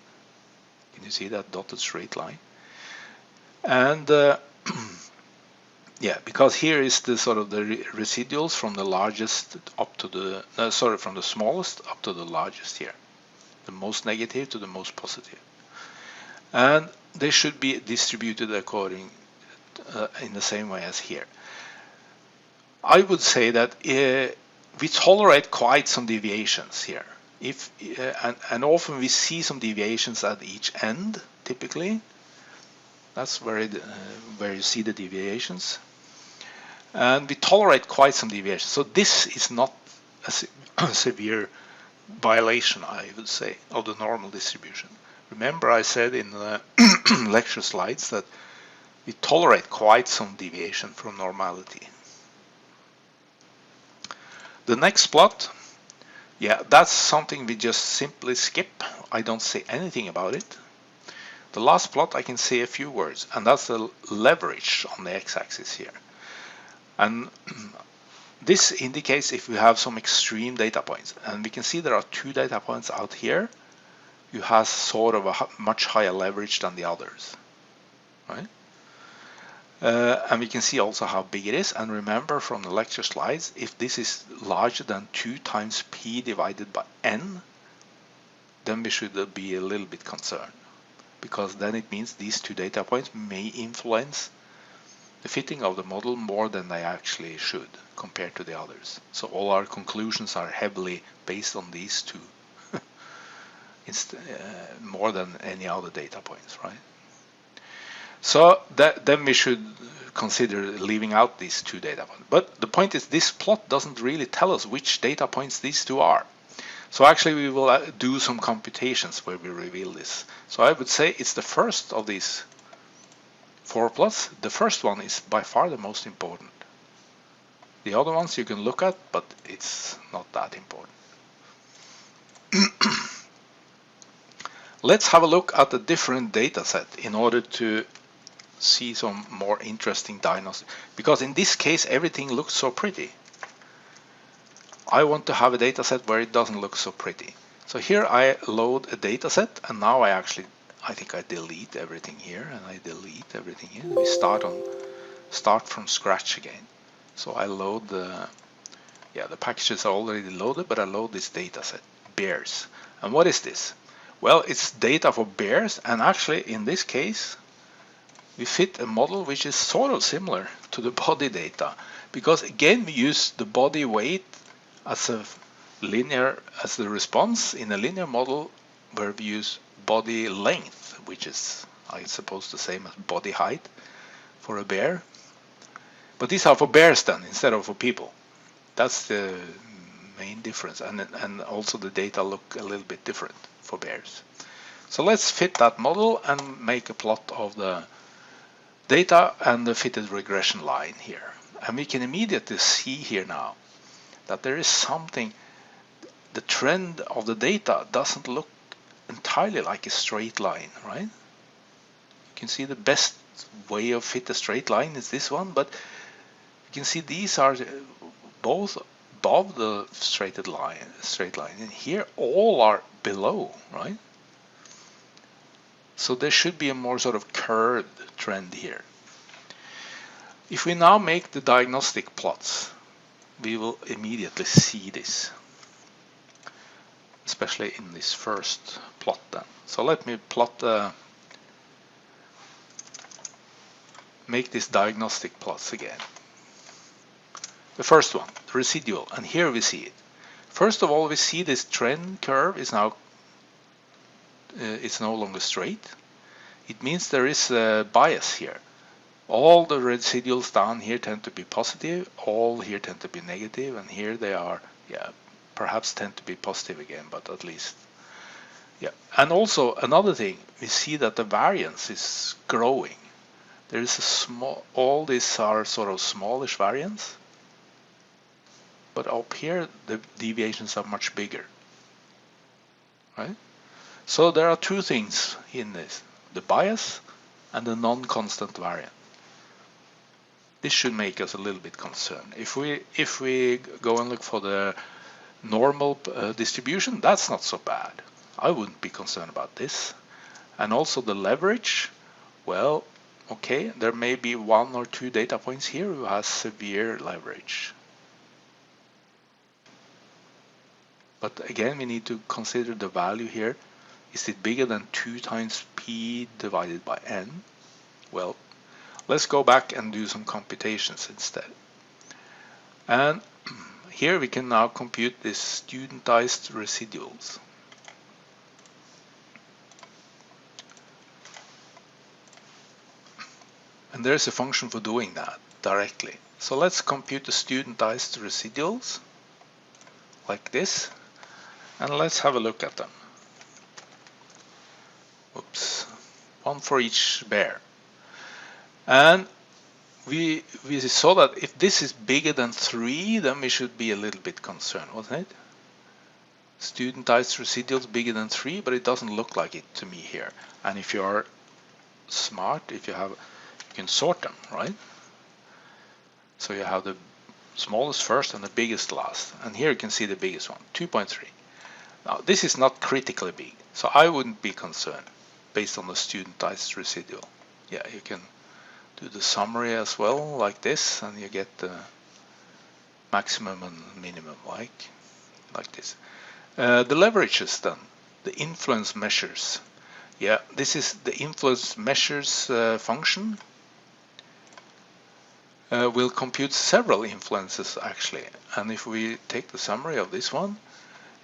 Can you see that dotted straight line? And yeah, because here is the sort of the residuals from the largest up to the from the smallest up to the largest here, the most negative to the most positive, and they should be distributed according in the same way as here. I would say that we tolerate quite some deviations here. And often we see some deviations at each end. Typically, that's where you see the deviations. And we tolerate quite some deviation. So this is not a severe violation, I would say, of the normal distribution. Remember I said in the lecture slides that we tolerate quite some deviation from normality. The next plot, yeah, that's something we just simply skip. I don't say anything about it. The last plot I can say a few words, and that's the leverage on the x-axis here. And this indicates if we have some extreme data points. And we can see there are two data points out here. You have sort of a much higher leverage than the others, right? And we can see also how big it is. And remember from the lecture slides, if this is larger than 2 times p divided by n, then we should be a little bit concerned, because then it means these two data points may influence the fitting of the model more than they actually should compared to the others. So all our conclusions are heavily based on these two, more than any other data points, right? So then we should consider leaving out these two data points. But the point is, this plot doesn't really tell us which data points these two are. So actually we will do some computations where we reveal this. So I would say it's the first of these 4 plots. The first one is by far the most important. The other ones you can look at, but it's not that important. Let's have a look at a different data set in order to see some more interesting diagnostics, because in this case everything looks so pretty. I want to have a data set where it doesn't look so pretty. So here I load a data set, and now I think I delete everything here, and I delete everything here. We start from scratch again. So I load the packages are already loaded, but I load this data set, bears. And what is this? Well, it's data for bears, and actually in this case we fit a model which is sort of similar to the body data, because again we use the body weight as the response in a linear model, where we use body length, which is, I suppose, the same as body height for a bear. But these are for bears then, instead of for people. That's the main difference, and also the data look a little bit different for bears. So let's fit that model and make a plot of the data and the fitted regression line here. And we can immediately see here now that there is something, the trend of the data doesn't look entirely like a straight line, right? You can see the best way of fit a straight line is this one, but you can see these are both above the straight line, and here all are below, right? So there should be a more sort of curved trend here. If we now make the diagnostic plots, we will immediately see this, especially in this first plot then. So let me plot make these diagnostic plots again. The first one, the residual, and here we see it. First of all, we see this trend curve is now it's no longer straight. It means there is a bias here. All the residuals down here tend to be positive, all here tend to be negative, and here they are, yeah, perhaps tend to be positive again, but at least, yeah. And also another thing, we see that the variance is growing. There is a small, all these are sort of smallish variance, but up here the deviations are much bigger, right? So there are two things in this, the bias and the non-constant variance. This should make us a little bit concerned. If we go and look for the normal distribution, that's not so bad. I wouldn't be concerned about this. And also the leverage, well, okay, there may be one or two data points here who has severe leverage. But again, we need to consider the value here. Is it bigger than 2 times P divided by N? Well, let's go back and do some computations instead. And here we can now compute this studentized residuals. And there's a function for doing that directly. So let's compute the studentized residuals like this, and let's have a look at them. Oops, one for each bear. And we saw that if this is bigger than 3, then we should be a little bit concerned, wasn't it? Studentized residuals bigger than 3, but it doesn't look like it to me here. And if you are smart, you can sort them, right? So you have the smallest first and the biggest last. And here you can see the biggest one, 2.3. Now this is not critically big, so I wouldn't be concerned based on the studentized residual. Yeah, you can do the summary as well, like this, and you get the maximum and minimum like this. The leverages then, the influence measures. Yeah, this is the influence measures function. Will compute several influences actually, and if we take the summary of this one,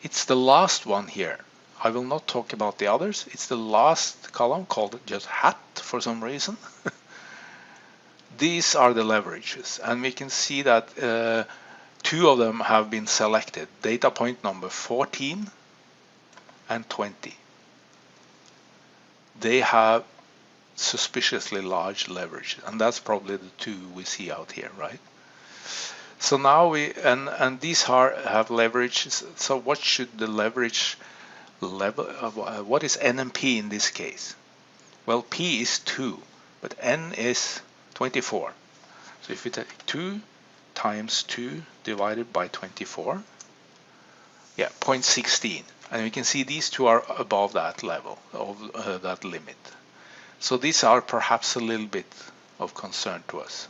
it's the last one here. I will not talk about the others. It's the last column called just hat for some reason. These are the leverages, and we can see that 2 of them have been selected, data point number 14 and 20. They have suspiciously large leverage, and that's probably the 2 we see out here, right? So now and these have leverage. So what should the leverage level what is N and P in this case? Well, P is 2, but N is 24. So if we take 2 times 2 divided by 24, yeah, 0.16, and we can see these 2 are above that level of that limit. So these are perhaps a little bit of concern to us.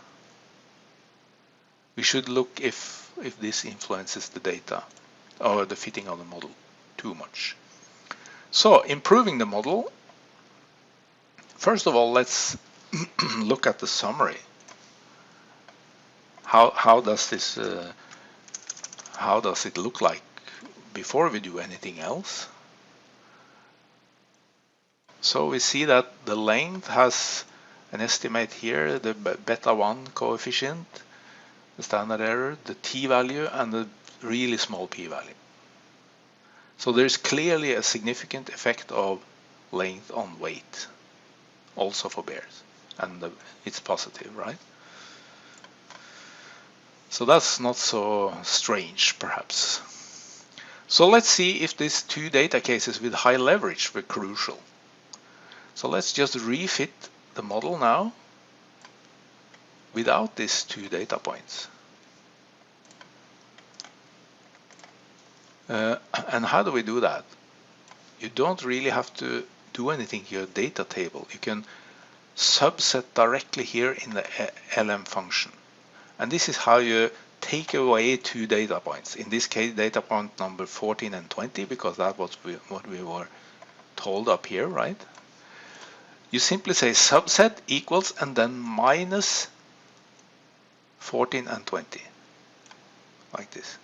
We should look if this influences the data or the fitting of the model too much. So improving the model, first of all, let's look at the summary. How does this how does it look like before we do anything else? So we see that the length has an estimate here, the beta 1 coefficient, the standard error, the t value, and the really small p-value. So there's clearly a significant effect of length on weight, also for bears, and it's positive, right? So that's not so strange, perhaps. So let's see if these two data cases with high leverage were crucial. So let's just refit the model now without these two data points. And how do we do that? You don't really have to do anything here, data table. You can subset directly here in the LM function. And this is how you take away two data points. In this case, data point number 14 and 20, because that was what we were told up here, right? You simply say subset equals and then minus 14 and 20, like this.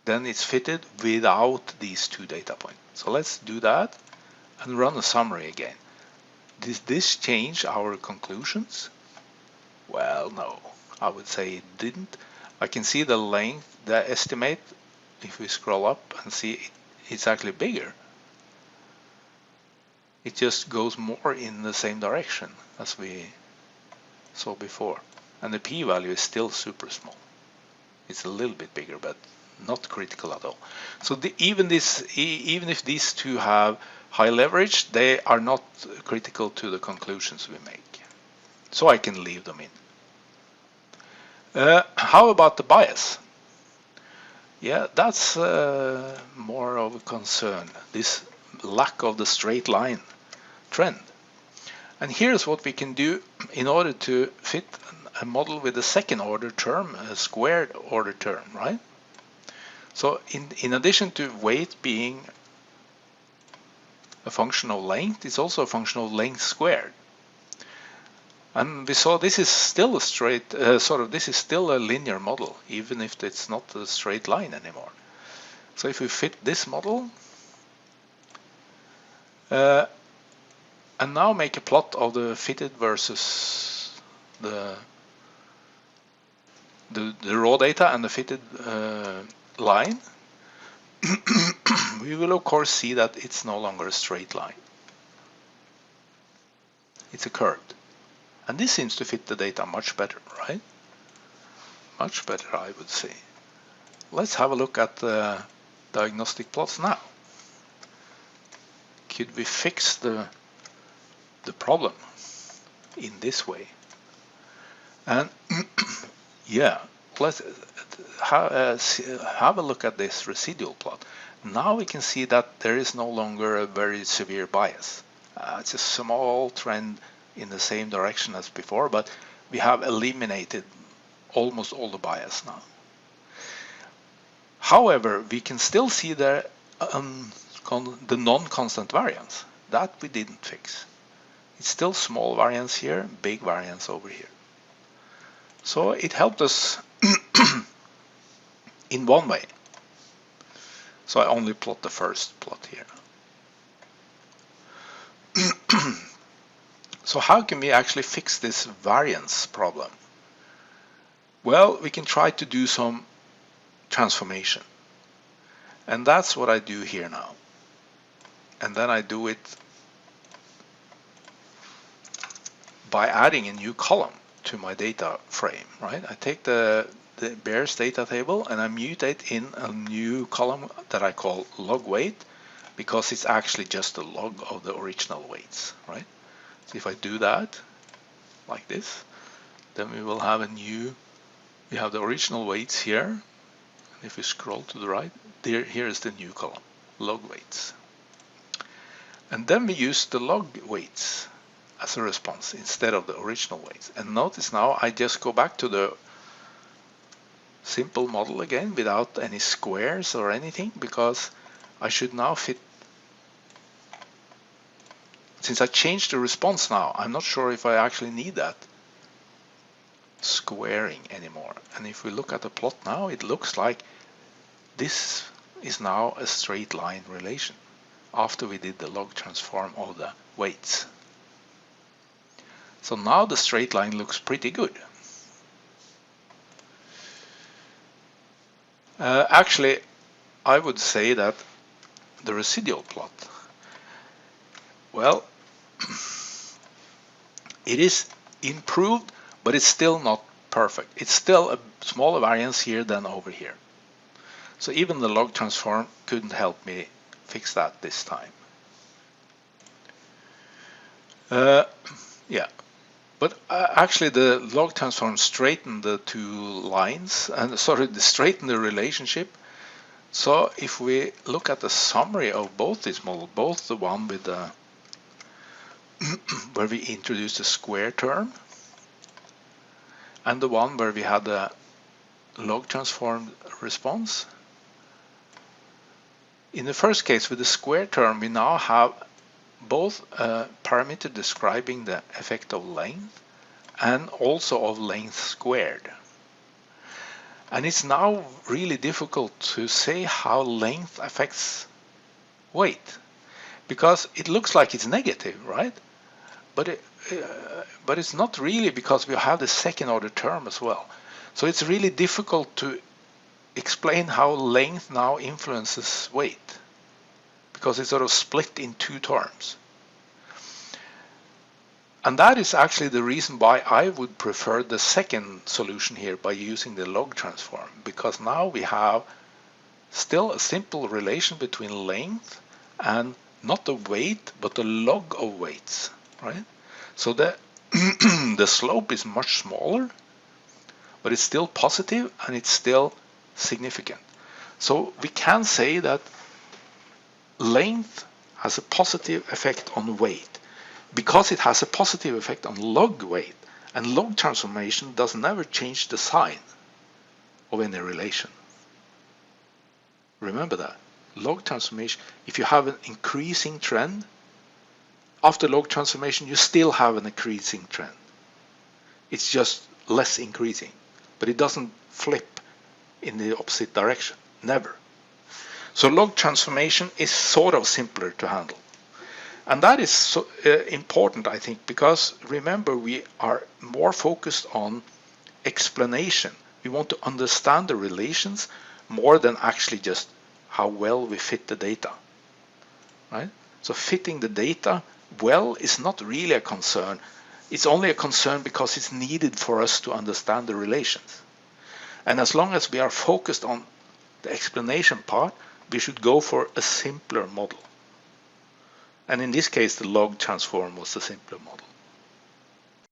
Then it's fitted without these two data points. So let's do that and run a summary again. Did this change our conclusions? Well, no, I would say it didn't. I can see the length, the estimate, if we scroll up and see it's actually bigger. It just goes more in the same direction as we saw before. And the p-value is still super small. It's a little bit bigger, but not critical at all. So even if these two have high leverage, they are not critical to the conclusions we make. So I can leave them in. How about the bias? Yeah, that's more of a concern, this lack of the straight line trend. And here's what we can do in order to fit a model with a second order term, a squared order term, right? So in addition to weight being a function of length, it's also a function of length squared. And we saw this is still a straight, this is still a linear model, even if it's not a straight line anymore. So if we fit this model, and now make a plot of the fitted versus the raw data and the fitted line, we will of course see that it's no longer a straight line. It's a curved. And this seems to fit the data much better, right? Much better, I would say. Let's have a look at the diagnostic plots now. Could we fix the problem in this way? And yeah, let's have a look at this residual plot. Now we can see that there is no longer a very severe bias. It's a small trend in the same direction as before, but we have eliminated almost all the bias now. However, we can still see the non-constant variance. That we didn't fix. It's still small variance here, big variance over here. So it helped us in one way. So I only plot the first plot here. So how can we actually fix this variance problem? Well, we can try to do some transformation. And that's what I do here now. And then I do it by adding a new column to my data frame, right? I take the bears data table and I mutate in a new column that I call log weight, because it's actually just a log of the original weights, right? So if I do that like this, then we will have we have the original weights here. And if we scroll to the right, here is the new column, log weights. And then we use the log weights as a response instead of the original weights. And notice now I just go back to the simple model again without any squares or anything, because I should now fit. Since I changed the response now, I'm not sure if I actually need that squaring anymore. And if we look at the plot now, it looks like this is now a straight line relation after we did the log transform of the weights. So now the straight line looks pretty good. Actually, I would say that the residual plot, well, it is improved, but it's still not perfect. It's still a smaller variance here than over here. So even the log transform couldn't help me fix that this time. Yeah, but actually the log transform straightened the two lines, and straightened the relationship. So if we look at the summary of both these models, both the one with the where we introduced a square term, and the one where we had a log transformed response. In the first case with the square term, we now have both a parameter describing the effect of length and also of length squared. And it's now really difficult to say how length affects weight, because it looks like it's negative, right? But it's not really, because we have the second order term as well. So it's really difficult to explain how length now influences weight, because it's sort of split in two terms. And that is actually the reason why I would prefer the second solution here by using the log transform, because now we have still a simple relation between length and not the weight, but the log of weights, right? So the the slope is much smaller, but it's still positive and it's still significant. So we can say that length has a positive effect on weight, because it has a positive effect on log weight, and log transformation does never change the sign of any relation. Remember that. Log transformation, if you have an increasing trend, after log transformation you still have an increasing trend. It's just less increasing, but it doesn't flip in the opposite direction, never. So log transformation is sort of simpler to handle. And that is so, important, I think, because remember, we are more focused on explanation. We want to understand the relations more than actually just how well we fit the data, right? So fitting the data well is not really a concern. It's only a concern because it's needed for us to understand the relations. And as long as we are focused on the explanation part, we should go for a simpler model. And in this case, the log transform was the simpler model.